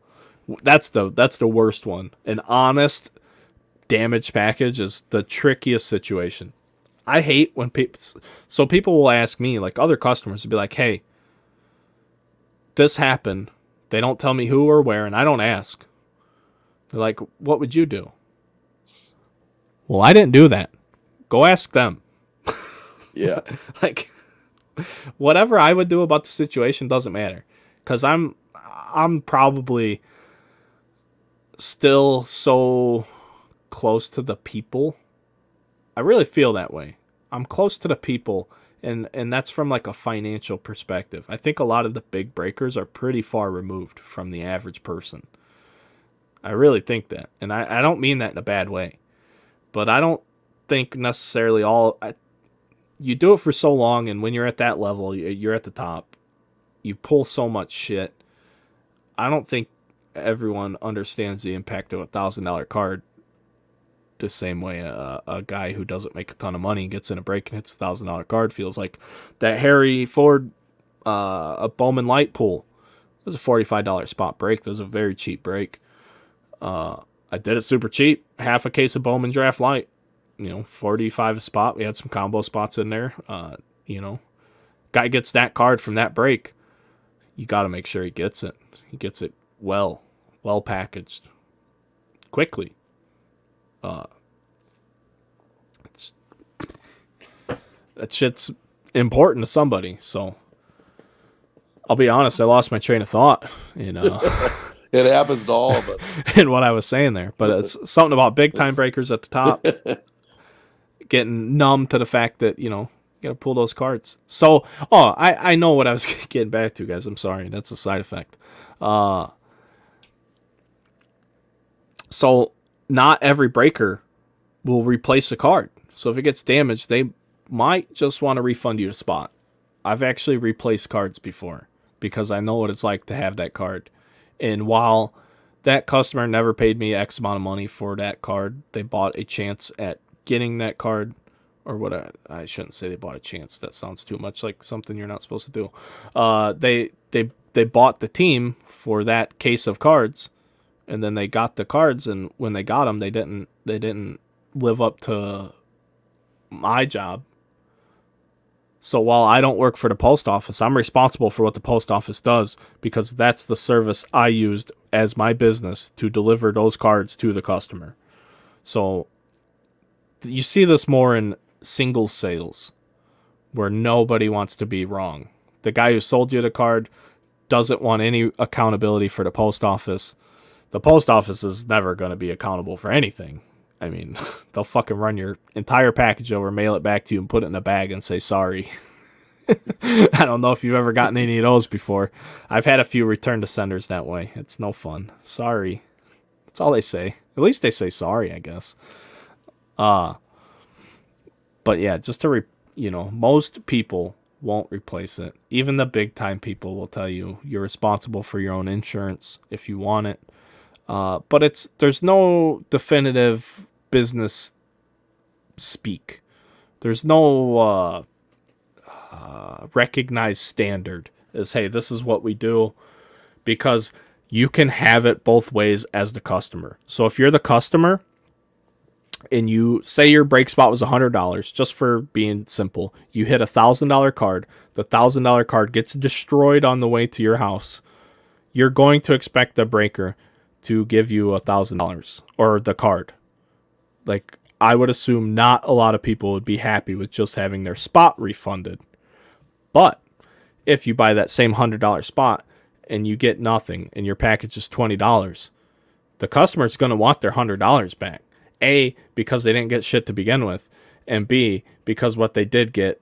That's the worst one. An honest damaged package is the trickiest situation. I hate when people will ask me, like other customers will be like, hey, this happened. They don't tell me who or where, and I don't ask. They're like, what would you do? Well, I didn't do that. Go ask them. Yeah. Like, whatever I would do about the situation doesn't matter. Because I'm probably still so close to the people. I really feel that way. I'm close to the people, and that's from like a financial perspective. I think a lot of the big breakers are pretty far removed from the average person. I really think that. And I don't mean that in a bad way. But I don't think necessarily you do it for so long, and when you're at that level, you're at the top. You pull so much shit. I don't think everyone understands the impact of $1,000 card the same way a guy who doesn't make a ton of money gets in a break and hits $1,000 card feels. Like that Harry Ford a Bowman light pool. It was a $45 spot break. That was a very cheap break. I did it super cheap. Half a case of Bowman Draft light. 45 a spot. We had some combo spots in there. Guy gets that card from that break. You got to make sure he gets it. He gets it well packaged, quickly. That shit's important to somebody. So I'll be honest, I lost my train of thought. It happens to all of us. In what I was saying there, but it's something about big time breakers at the top. Getting numb to the fact that you gotta pull those cards. So, I know what I was getting back to, guys. I'm sorry, that's a side effect. So not every breaker will replace a card. So if it gets damaged, they might just want to refund you a spot. I've actually replaced cards before because I know what it's like to have that card. And while that customer never paid me X amount of money for that card, they bought a chance at getting that card. Or what I shouldn't say they bought a chance. That sounds too much like something you're not supposed to do. They bought the team for that case of cards, and then they got the cards, and when they got them, they didn't live up to my job. So while I don't work for the post office, I'm responsible for what the post office does because that's the service I used as my business to deliver those cards to the customer. So you see this more in single sales where nobody wants to be wrong. The guy who sold you the card doesn't want any accountability for the post office. The post office is never going to be accountable for anything. I mean, they'll fucking run your entire package over, mail it back to you, and put it in a bag and say sorry. I don't know if you've ever gotten any of those before. I've had a few return to senders that way. It's no fun. Sorry. That's all they say. At least they say sorry, I guess. But yeah, just to most people won't replace it. Even the big time people will tell you you're responsible for your own insurance if you want it. But there's no definitive business speak. There's no recognized standard as, hey, this is what we do, because you can have it both ways as the customer. So if you're the customer and you say your break spot was $100, just for being simple, you hit $1,000 card, the $1,000 card gets destroyed on the way to your house, you're going to expect the breaker to give you $1,000 or the card. Like, I would assume not a lot of people would be happy with just having their spot refunded. But if you buy that same $100 spot and you get nothing and your package is $20, the customer's going to want their $100 back. A, because they didn't get shit to begin with, and B, because what they did get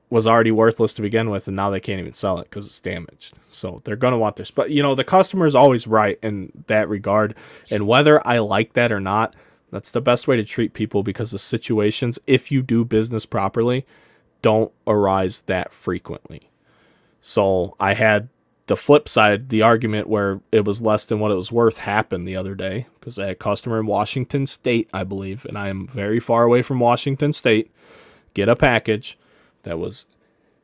was already worthless to begin with, and now they can't even sell it because it's damaged. So they're going to want their spot. The customer is always right in that regard, and whether I like that or not, that's the best way to treat people, because the situations, if you do business properly, don't arise that frequently. So I had the flip side, the argument where it was less than what it was worth, happened the other day, because I had a customer in Washington State, I believe, and I am very far away from Washington State, get a package that was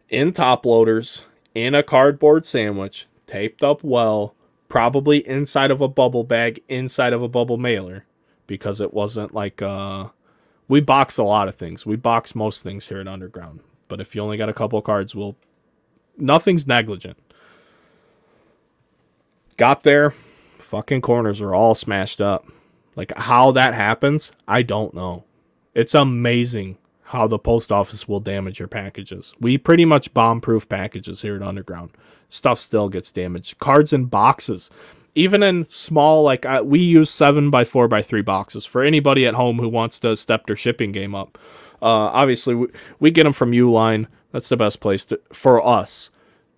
in top loaders, in a cardboard sandwich, taped up well, probably inside of a bubble bag, inside of a bubble mailer, because it wasn't like, we box a lot of things. We box most things here at Underground. But if you only got a couple cards, nothing's negligent. Got there, fucking corners are all smashed up. Like, how that happens, I don't know. It's amazing how the post office will damage your packages. We pretty much bomb-proof packages here at Underground. Stuff still gets damaged. Cards in boxes. Even in small, like, we use 7x4x3 boxes for anybody at home who wants to step their shipping game up. Obviously, we get them from Uline. That's the best place for us.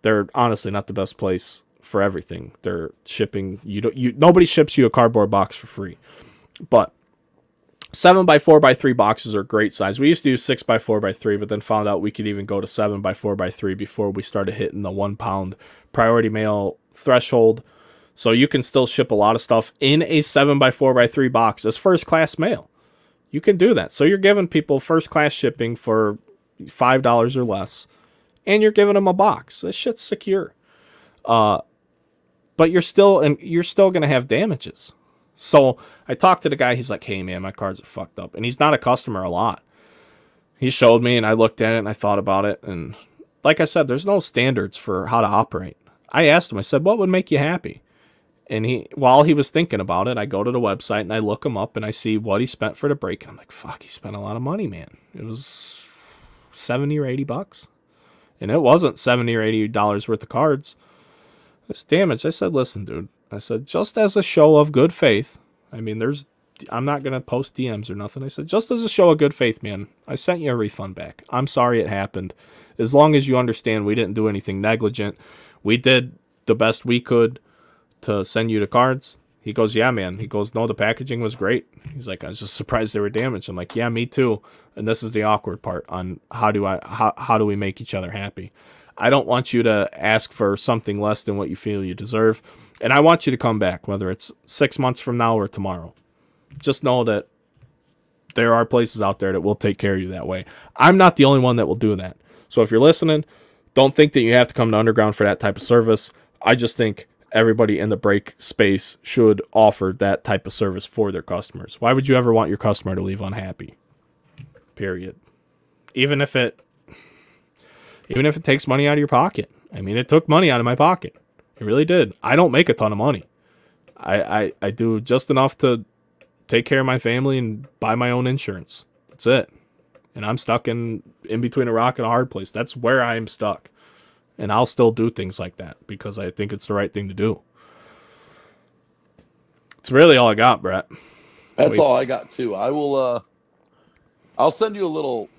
They're honestly not the best place for everything. They're shipping. Nobody ships you a cardboard box for free. But 7x4x3 boxes are great size. We used to use 6x4x3, but then found out we could even go to 7x4x3 before we started hitting the 1 pound priority mail threshold. So you can still ship a lot of stuff in a 7x4x3 box as first class mail. You can do that. So you're giving people first class shipping for $5 or less, and you're giving them a box. This shit's secure. But you're still gonna have damages. So I talked to the guy. He's like, "Hey man, my cards are fucked up," and he's not a customer a lot. He showed me, and I looked at it, and I thought about it, and like I said, there's no standards for how to operate. I asked him. I said, "What would make you happy?" And while he was thinking about it, I go to the website and I look him up and I see what he spent for the break. And I'm like, fuck, he spent a lot of money, man. It was 70 or 80 bucks. And it wasn't 70 or $80 worth of cards. It's damaged. I said, listen, dude. I said, just as a show of good faith. I mean, I'm not going to post DMs or nothing. I said, just as a show of good faith, man, I sent you a refund back. I'm sorry it happened. As long as you understand we didn't do anything negligent. We did the best we could to send you the cards. He goes, yeah, man. He goes, no, the packaging was great. He's like, I was just surprised they were damaged. I'm like, yeah, me too. And this is the awkward part on how do we make each other happy. I don't want you to ask for something less than what you feel you deserve. And I want you to come back, whether it's 6 months from now or tomorrow. Just know that there are places out there that will take care of you that way. I'm not the only one that will do that. So if you're listening, don't think that you have to come to Underground for that type of service. I just think everybody in the break space should offer that type of service for their customers. Why would you ever want your customer to leave unhappy? Period. Even if it takes money out of your pocket. I mean, it took money out of my pocket. It really did. I don't make a ton of money. I do just enough to take care of my family and buy my own insurance. That's it. And I'm stuck in between a rock and a hard place. That's where I'm stuck. And I'll still do things like that because I think it's the right thing to do. It's really all I got, Brett. That's all I got too. I will. I'll send you a little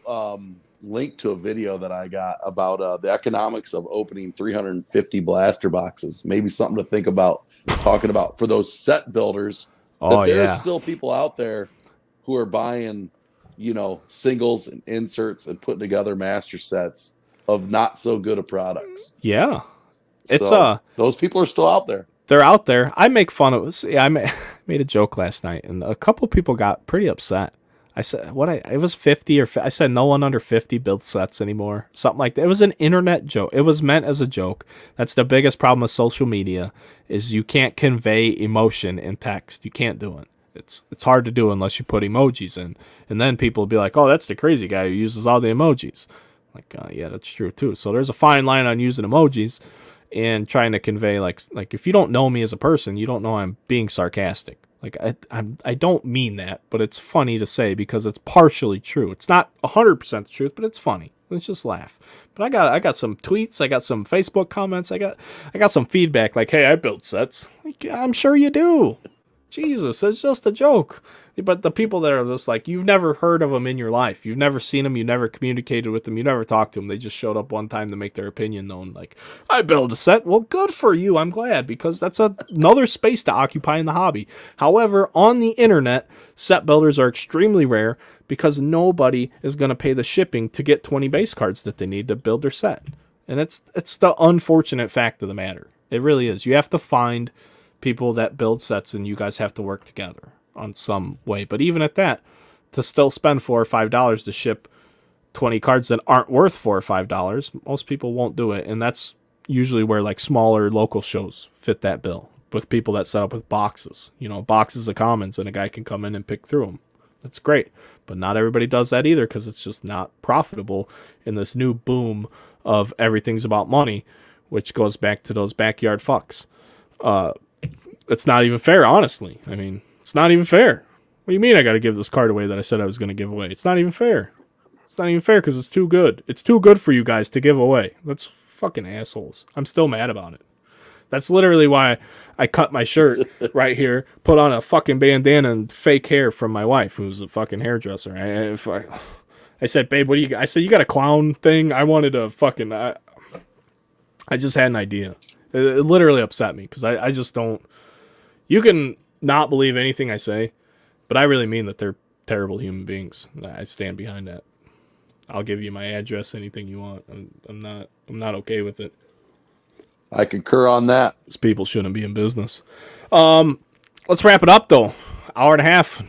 link to a video that I got about the economics of opening 350 blaster boxes. Maybe something to think about talking about for those set builders. That there's still people out there who are buying, singles and inserts and putting together master sets of not so good of products. Yeah. It's those people are still out there. They're out there. I make fun of it. Yeah, I made a joke last night and a couple people got pretty upset. I said it was 50 or I said no one under 50 builds sets anymore. Something like that. It was an internet joke. It was meant as a joke. That's the biggest problem with social media is you can't convey emotion in text. You can't do it. It's hard to do unless you put emojis in. And then people will be like, "Oh, that's the crazy guy who uses all the emojis." Like, yeah, that's true too. So there's a fine line on using emojis and trying to convey like if you don't know me as a person, you don't know I'm being sarcastic. Like I don't mean that, but it's funny to say because it's partially true. It's not 100% the truth, but it's funny. Let's just laugh. But I got some tweets, I got some Facebook comments, I got some feedback like, "Hey, I build sets." Like, I'm sure you do. Jesus, it's just a joke. But the people that are just like, you've never heard of them in your life. You've never seen them. You never communicated with them. You never talked to them. They just showed up one time to make their opinion known. Like, I build a set. Well, good for you. I'm glad because that's another space to occupy in the hobby. However, on the internet, set builders are extremely rare because nobody is going to pay the shipping to get 20 base cards that they need to build their set. And it's the unfortunate fact of the matter. It really is. You have to find people that build sets and you guys have to work together on some way. But even at that, to still spend $4 or $5 to ship 20 cards that aren't worth $4 or $5, most people won't do it. And that's usually where like smaller local shows fit that bill with people that set up with boxes, boxes of commons, and a guy can come in and pick through them. That's great. But not everybody does that either because it's just not profitable in this new boom of everything's about money, which goes back to those backyard fucks. It's not even fair, honestly. I mean, it's not even fair. What do you mean I got to give this card away that I said I was going to give away? It's not even fair. It's not even fair because it's too good. It's too good for you guys to give away. That's fucking assholes. I'm still mad about it. That's literally why I cut my shirt right here, put on a fucking bandana and fake hair from my wife, who's a fucking hairdresser. I said, babe, what do you... I said, you got a clown thing? I wanted a fucking... I just had an idea. It literally upset me because I just don't... You can not believe anything I say, but I really mean that they're terrible human beings. I stand behind that. I'll give you my address, anything you want. I'm not okay with it. I concur on that. These people shouldn't be in business. Let's wrap it up though. Hour and a half.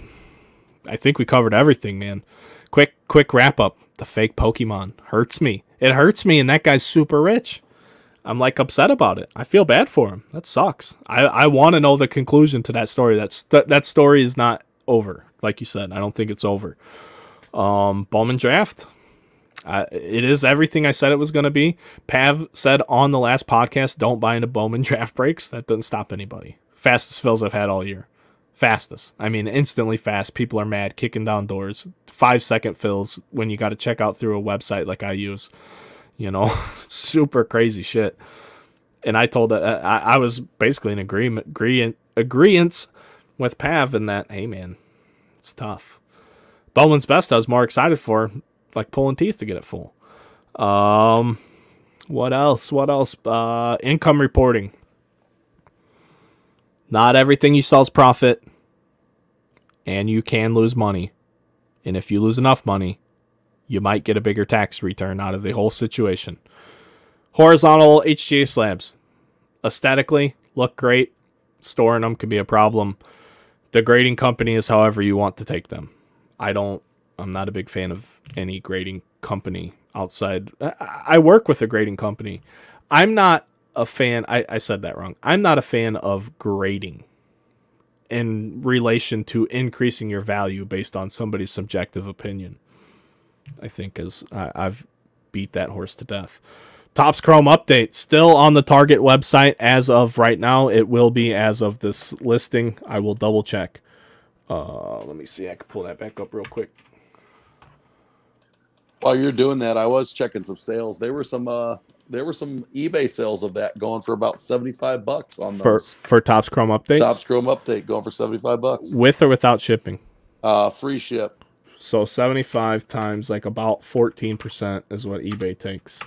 I think we covered everything, man. Quick wrap up. The fake Pokemon hurts me. It hurts me, and that guy's super rich. I'm like upset about it. I feel bad for him. That sucks. I want to know the conclusion to that story. That story is not over. Like you said, I don't think it's over. Bowman Draft. It is everything I said it was going to be. Pav said on the last podcast, don't buy into Bowman Draft breaks. That doesn't stop anybody. Fastest fills I've had all year. Fastest. I mean, instantly fast. People are mad, kicking down doors. 5-second fills when you got to check out through a website like I use. You know, super crazy shit. And I told that I was basically in agreement with Pav in that, hey man, it's tough. Bowman's Best I was more excited for, like pulling teeth to get it full. What else? Income reporting. Not everything you sell is profit, and you can lose money. And if you lose enough money, you might get a bigger tax return out of the whole situation. Horizontal HGA slabs. Aesthetically, look great. Storing them can be a problem. The grading company is however you want to take them. I'm not a big fan of any grading company outside. I work with a grading company. I'm not a fan. I said that wrong. I'm not a fan of grading in relation to increasing your value based on somebody's subjective opinion. I think I've beat that horse to death. Topps Chrome update still on the Target website as of right now. It will be as of this listing. I will double check. Let me see. I can pull that back up real quick. While you're doing that, I was checking some sales. There were some eBay sales of that going for about $75 on those. For Topps Chrome updates. Topps Chrome update going for $75 with or without shipping. Free ship. So 75 times like about 14% is what eBay takes.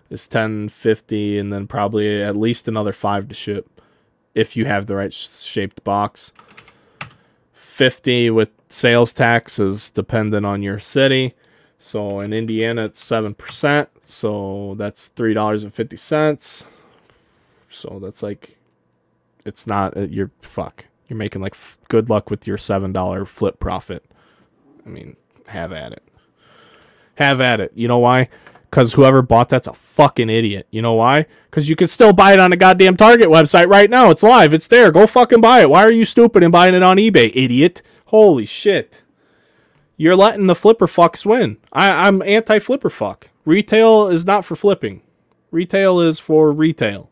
It's $10.50 and then probably at least another $5 to ship if you have the right shaped box. $50 with sales tax is dependent on your city. So in Indiana it's 7%, so that's $3.50. So that's like, it's not you're making like good luck with your $7 flip profit. I mean, have at it. Have at it. You know why? Because whoever bought that's a fucking idiot. You know why? Because you can still buy it on the goddamn Target website right now. It's live. It's there. Go fucking buy it. Why are you stupid and buying it on eBay, idiot? Holy shit. You're letting the flipper fucks win. I'm anti-flipper fuck. Retail is not for flipping. Retail is for retail.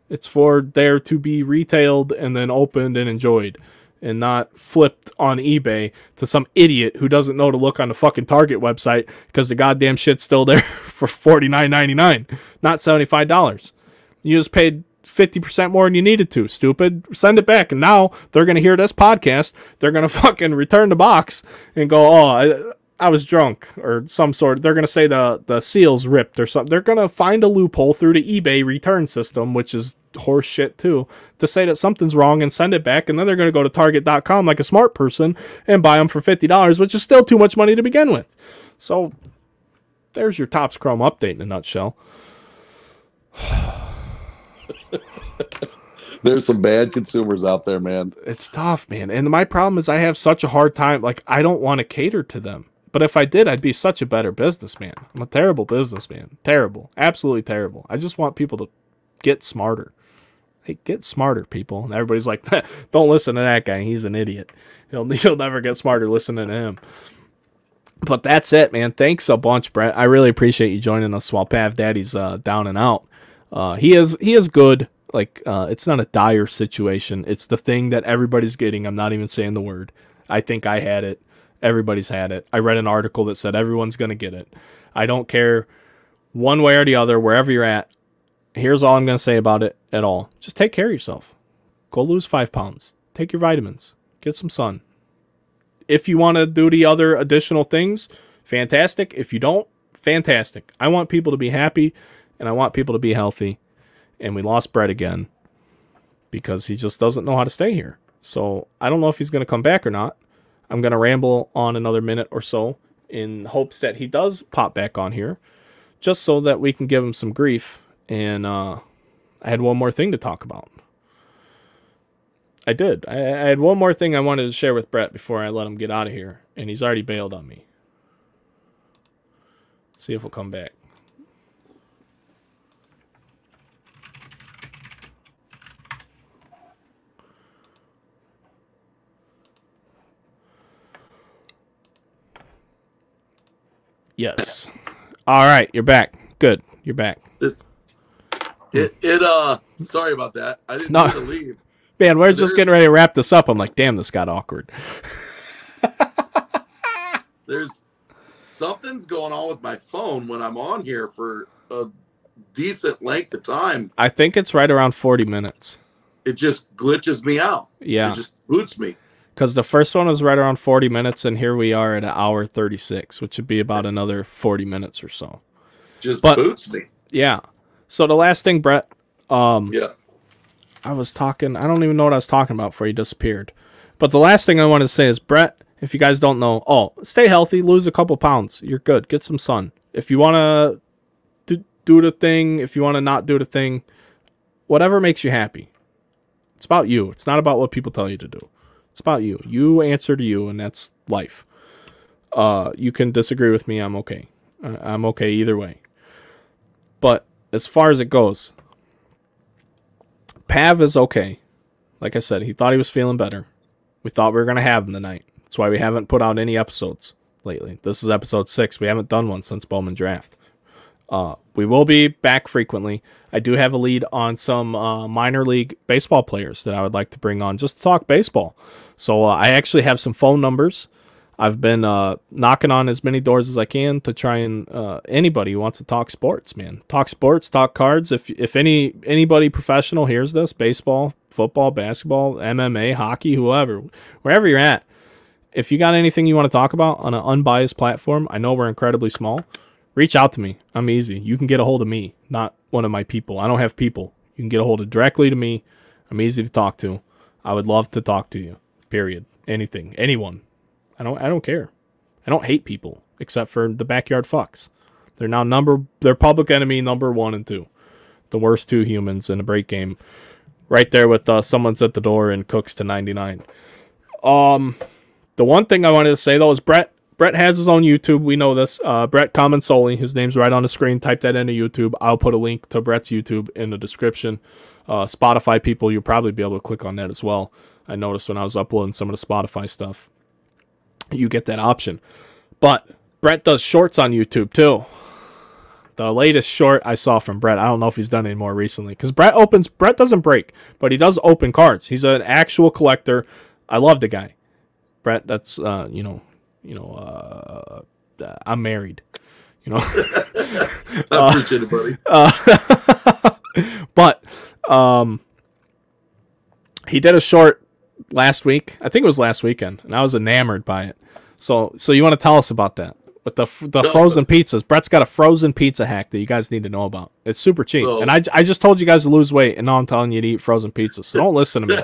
It's for there to be retailed and then opened and enjoyed, and not flipped on eBay to some idiot who doesn't know to look on the fucking Target website because the goddamn shit's still there for $49.99, not $75. You just paid 50% more than you needed to, stupid. Send it back, and now they're going to hear this podcast. They're going to fucking return the box and go, oh, I was drunk, or some sort. They're going to say the seal's ripped or something. They're going to find a loophole through the eBay return system, which is horse shit too, to say that something's wrong and send it back, and then they're going to go to Target.com like a smart person and buy them for $50, which is still too much money to begin with. So there's your Topps Chrome update in a nutshell. There's some bad consumers out there, man. It's tough, man. And my problem is I have such a hard time. Like, I don't want to cater to them. But if I did, I'd be such a better businessman. I'm a terrible businessman. Terrible. Absolutely terrible. I just want people to get smarter. Hey, get smarter, people. And everybody's like, don't listen to that guy. He's an idiot. He'll never get smarter listening to him. But that's it, man. Thanks a bunch, Brett. I really appreciate you joining us while Pav Daddy's down and out. He is good. like it's not a dire situation. It's the thing that everybody's getting. I'm not even saying the word. I think I had it. Everybody's had it. I read an article that said everyone's going to get it. I don't care one way or the other, wherever you're at. Here's all I'm going to say about it at all. Just take care of yourself. Go lose 5 pounds. Take your vitamins. Get some sun. If you want to do the other additional things, fantastic. If you don't, fantastic. I want people to be happy, and I want people to be healthy. And we lost Brett again because he just doesn't know how to stay here. So I don't know if he's going to come back or not. I'm going to ramble on another minute or so in hopes that he does pop back on here, just so that we can give him some grief. And I had one more thing to talk about. I did. I had one more thing I wanted to share with Brett before I let him get out of here, and he's already bailed on me. See if he'll come back. Yes. All right, you're back. Good. You're back. Sorry about that. I didn't need to leave. Man, we're just getting ready to wrap this up. I'm like, damn, this got awkward. There's something's going on with my phone when I'm on here for a decent length of time. I think it's right around 40 minutes. It just glitches me out. Yeah. It just boots me. Because the first one was right around 40 minutes, and here we are at an hour 36, which would be about another 40 minutes or so. Just boots me. Yeah. So the last thing, Brett. Yeah. I was talking. I don't even know what I was talking about before he disappeared. But the last thing I wanted to say is, Brett, if you guys don't know, stay healthy, lose a couple pounds. You're good. Get some sun. If you want to do the thing, if you want to not do the thing, whatever makes you happy. It's about you. It's not about what people tell you to do. It's about you. You answer to you, and that's life. You can disagree with me. I'm okay. I'm okay either way. But as far as it goes, Pav is okay. Like I said, he thought he was feeling better. We thought we were going to have him tonight. That's why we haven't put out any episodes lately. This is episode 6. We haven't done one since Bowman Draft. We will be back frequently. I do have a lead on some minor league baseball players that I would like to bring on just to talk baseball. So I actually have some phone numbers. I've been knocking on as many doors as I can to try and anybody who wants to talk sports, man. Talk sports, talk cards. If anybody professional hears this, baseball, football, basketball, MMA, hockey, whoever, wherever you're at, if you got anything you want to talk about on an unbiased platform, I know we're incredibly small, reach out to me. I'm easy. You can get a hold of me, not one of my people. I don't have people. You can get a hold of directly to me. I'm easy to talk to. I would love to talk to you, period. Anything, anyone. I don't care. I don't hate people except for the backyard fucks. They're public enemy number 1 and 2. The worst 2 humans in a break game. Right there with someone's at the door and cooks to 99. The one thing I wanted to say though is Brett has his own YouTube. We know this. Brett Comensoli. His name's right on the screen. Type that into YouTube. I'll put a link to Brett's YouTube in the description. Spotify people, you'll probably be able to click on that as well. I noticed when I was uploading some of the Spotify stuff, you get that option. But Brett does shorts on YouTube too. The latest short I saw from Brett, I don't know if he's done any more recently, because Brett doesn't break, but he does open cards. He's an actual collector. I love the guy. Brett, that's I'm married. I appreciate it, buddy. But he did a short last week. I think it was last weekend, and I was enamored by it. So you want to tell us about that? With the frozen pizzas. Brett's got a frozen pizza hack that you guys need to know about. It's super cheap. And I just told you guys to lose weight, and now I'm telling you to eat frozen pizzas. So don't listen to me.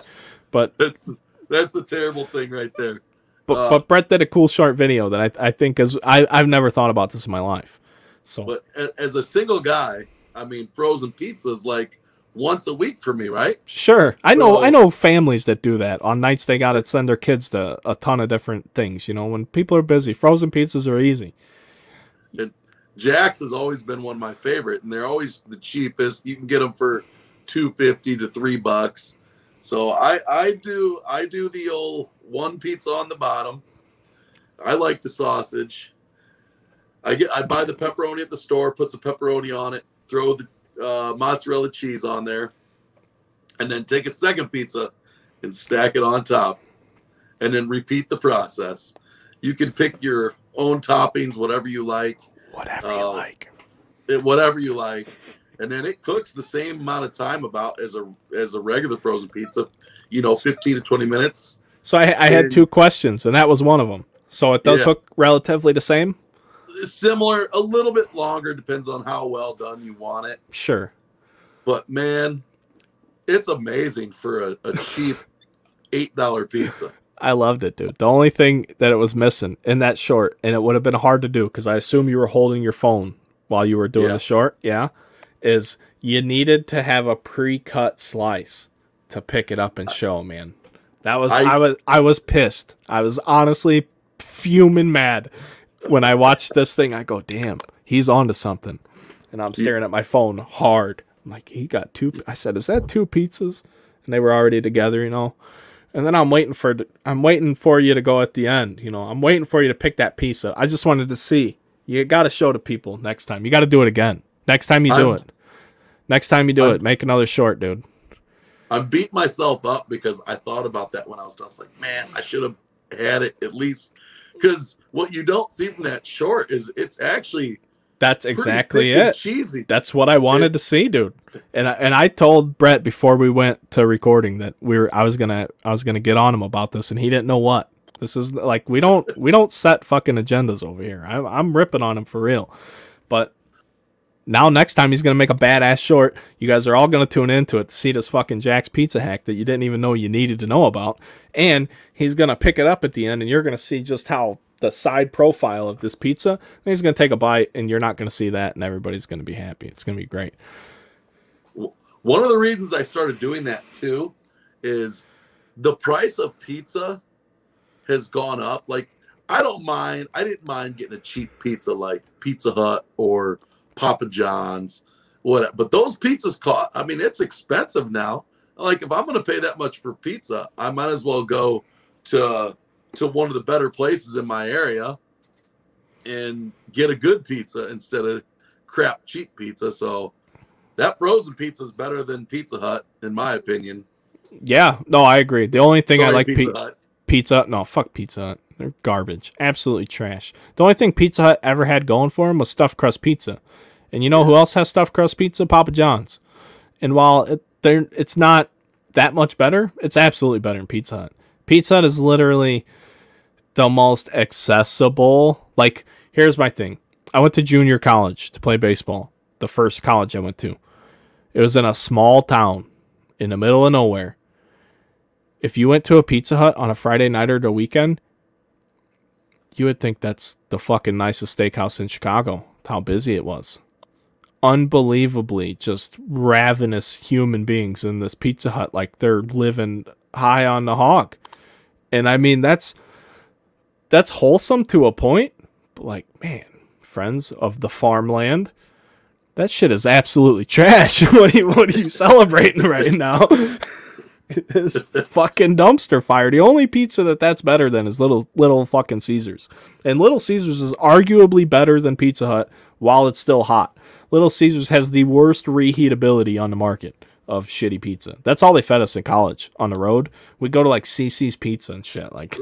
But that's the terrible thing right there. But Brett did a cool short video that I think is I've never thought about this in my life. So, but as a single guy, I mean, frozen pizza is like once a week for me, right? Sure, I know families that do that on nights they gotta send their kids to a ton of different things. When people are busy, frozen pizzas are easy. And Jack's has always been one of my favorite, and they're always the cheapest. You can get them for $2.50 to $3. So I do the old one pizza on the bottom. I like the sausage. I buy the pepperoni at the store, put some pepperoni on it, throw the mozzarella cheese on there, and then take a second pizza and stack it on top, and then repeat the process. You can pick your own toppings, whatever you like. Whatever you like. Whatever you like. And then it cooks the same amount of time about as a regular frozen pizza, 15 to 20 minutes. So I had two questions, and that was one of them. So it does cook relatively the same? Similar, a little bit longer, depends on how well done you want it. Sure. But, man, it's amazing for a cheap $8 pizza. I loved it, dude. The only thing that it was missing in that short, and it would have been hard to do because I assume you were holding your phone while you were doing the short, is you needed to have a pre-cut slice to pick it up and show, man. That was I was pissed. I was honestly fuming mad when I watched this thing. I go, damn, he's onto something. And I'm staring at my phone hard. I'm like, he got two. I said, is that two pizzas? And they were already together, And then I'm waiting for you to go at the end. I'm waiting for you to pick that pizza. I just wanted to see. You got to show the people next time. You got to do it again. Next time you do it. Next time you do it, make another short, dude. I beat myself up because I thought about that when I was done. I was like, man, I should have had it at least. Because what you don't see from that short is it's actually that's exactly it. Cheesy. That's what I wanted to see, dude. And I told Brett before we went to recording that I was gonna get on him about this, and he didn't know what. This is like we don't set fucking agendas over here. I'm ripping on him for real, but. Now, next time he's going to make a badass short. You guys are all going to tune into it to see this fucking Jack's Pizza hack that you didn't even know you needed to know about. And he's going to pick it up at the end, and you're going to see just how the side profile of this pizza. And he's going to take a bite, and you're not going to see that, and everybody's going to be happy. It's going to be great. One of the reasons I started doing that, too, is the price of pizza has gone up. Like, I didn't mind getting a cheap pizza like Pizza Hut or Papa John's, what? But those pizzas cost. I mean, it's expensive now. Like, if I'm going to pay that much for pizza, I might as well go to one of the better places in my area and get a good pizza instead of crap cheap pizza. So that frozen pizza is better than Pizza Hut, in my opinion. Yeah, no, I agree. The only thing I like Pizza Hut. No, fuck Pizza Hut. They're garbage, absolutely trash. The only thing Pizza Hut ever had going for them was stuffed crust pizza. And you know who else has stuffed crust pizza? Papa John's. And while it's not that much better, it's absolutely better than Pizza Hut. Pizza Hut is literally the most accessible. Like, here's my thing. I went to junior college to play baseball. The first college I went to. It was in a small town in the middle of nowhere. If you went to a Pizza Hut on a Friday night or the weekend, you would think that's the fucking nicest steakhouse in Chicago. How busy it was. Unbelievably just ravenous human beings in this Pizza Hut, like they're living high on the hog. And I mean that's wholesome to a point, but like, man, friends of the farmland, that shit is absolutely trash. What are you celebrating right now? It's fucking dumpster fire. The only pizza that's better than is little fucking Caesars. And Little Caesars is arguably better than Pizza Hut while it's still hot. Little Caesars has the worst reheatability on the market of shitty pizza. That's all they fed us in college on the road. We'd go to like CC's Pizza and shit. Like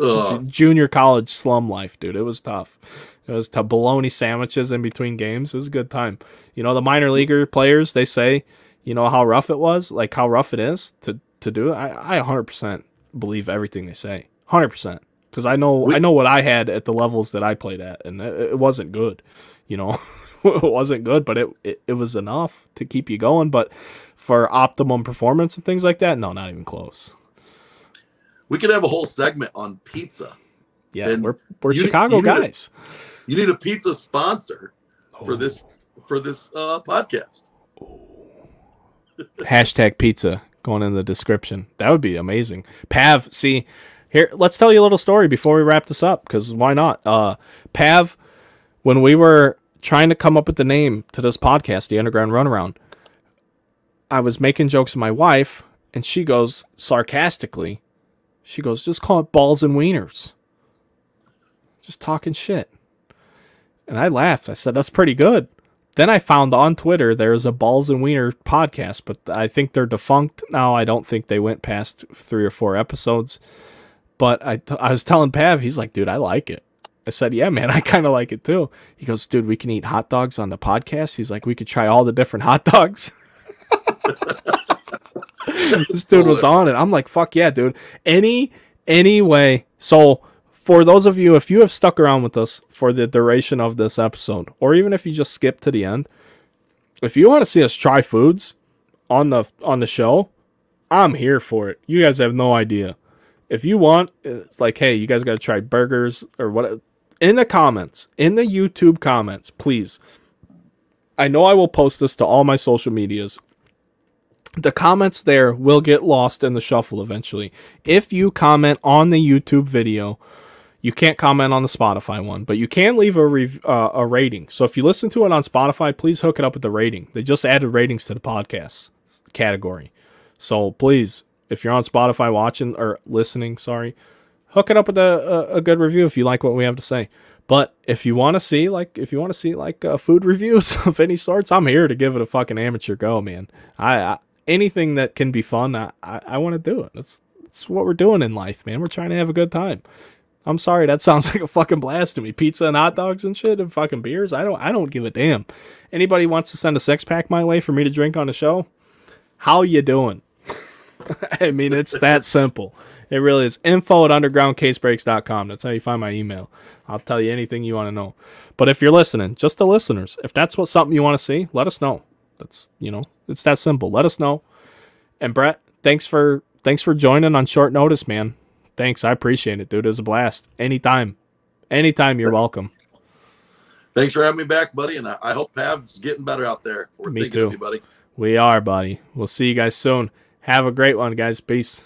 junior college slum life, dude. It was tough. It was tough. Bologna sandwiches in between games. It was a good time. The minor leaguer players, they say, how rough it was, like how rough it is to do it. I 100% believe everything they say. 100%. Because I know what I had at the levels that I played at, and it wasn't good. It wasn't good, but it was enough to keep you going. But for optimum performance and things like that, no, not even close. We could have a whole segment on pizza. Yeah, and we're Chicago guys. You need a pizza sponsor for this podcast. Hashtag pizza going in the description. That would be amazing. Pav, see, here, let's tell you a little story before we wrap this up, because why not? Pav, when we were trying to come up with the name to this podcast, the Underground Runaround, I was making jokes with my wife, and she goes, sarcastically, just call it Balls and Wieners. Just talking shit. And I laughed. I said, that's pretty good. Then I found on Twitter there's a Balls and Wiener podcast, but I think they're defunct now. I don't think they went past 3 or 4 episodes. But I was telling Pav, he's like, dude, I like it. I said, yeah, man, I kind of like it too. He goes, dude, we can eat hot dogs on the podcast. He's like, we could try all the different hot dogs. This dude was on it. I'm like, fuck yeah, dude. Anyway, so for those of you, if you have stuck around with us for the duration of this episode, or even if you just skip to the end, if you want to see us try foods on the show, I'm here for it. You guys have no idea. If you want, it's like, hey, you guys got to try burgers or what, in the comments, in the YouTube comments, please. I know I will post this to all my social medias. The comments there will get lost in the shuffle eventually. If you comment on the YouTube video, you can't comment on the Spotify one, but you can leave a rating. So if you listen to it on Spotify, please hook it up with the rating. They just added ratings to the podcast category. So please, if you're on Spotify watching or listening, hook it up with a good review if you like what we have to say. But if you want to see food reviews of any sorts, I'm here to give it a fucking amateur go, man. Anything that can be fun, I want to do it. That's what we're doing in life, man. We're trying to have a good time. I'm sorry, that sounds like a fucking blast to me. Pizza and hot dogs and shit and fucking beers. I don't give a damn. Anybody wants to send a 6-pack my way for me to drink on the show? How you doing? I mean, it's that simple. It really is. info@undergroundcasebreaks.com. That's how you find my email. I'll tell you anything you want to know. But if you're listening, just the listeners, if that's something you want to see, let us know. That's, it's that simple. Let us know. And Brett, thanks for joining on short notice, man. Thanks. I appreciate it, dude. It was a blast. Anytime, you're welcome. Thanks for having me back, buddy. And I hope Pav's getting better out there. We're Me thinking too. of you, buddy. We are, buddy. We'll see you guys soon. Have a great one, guys. Peace.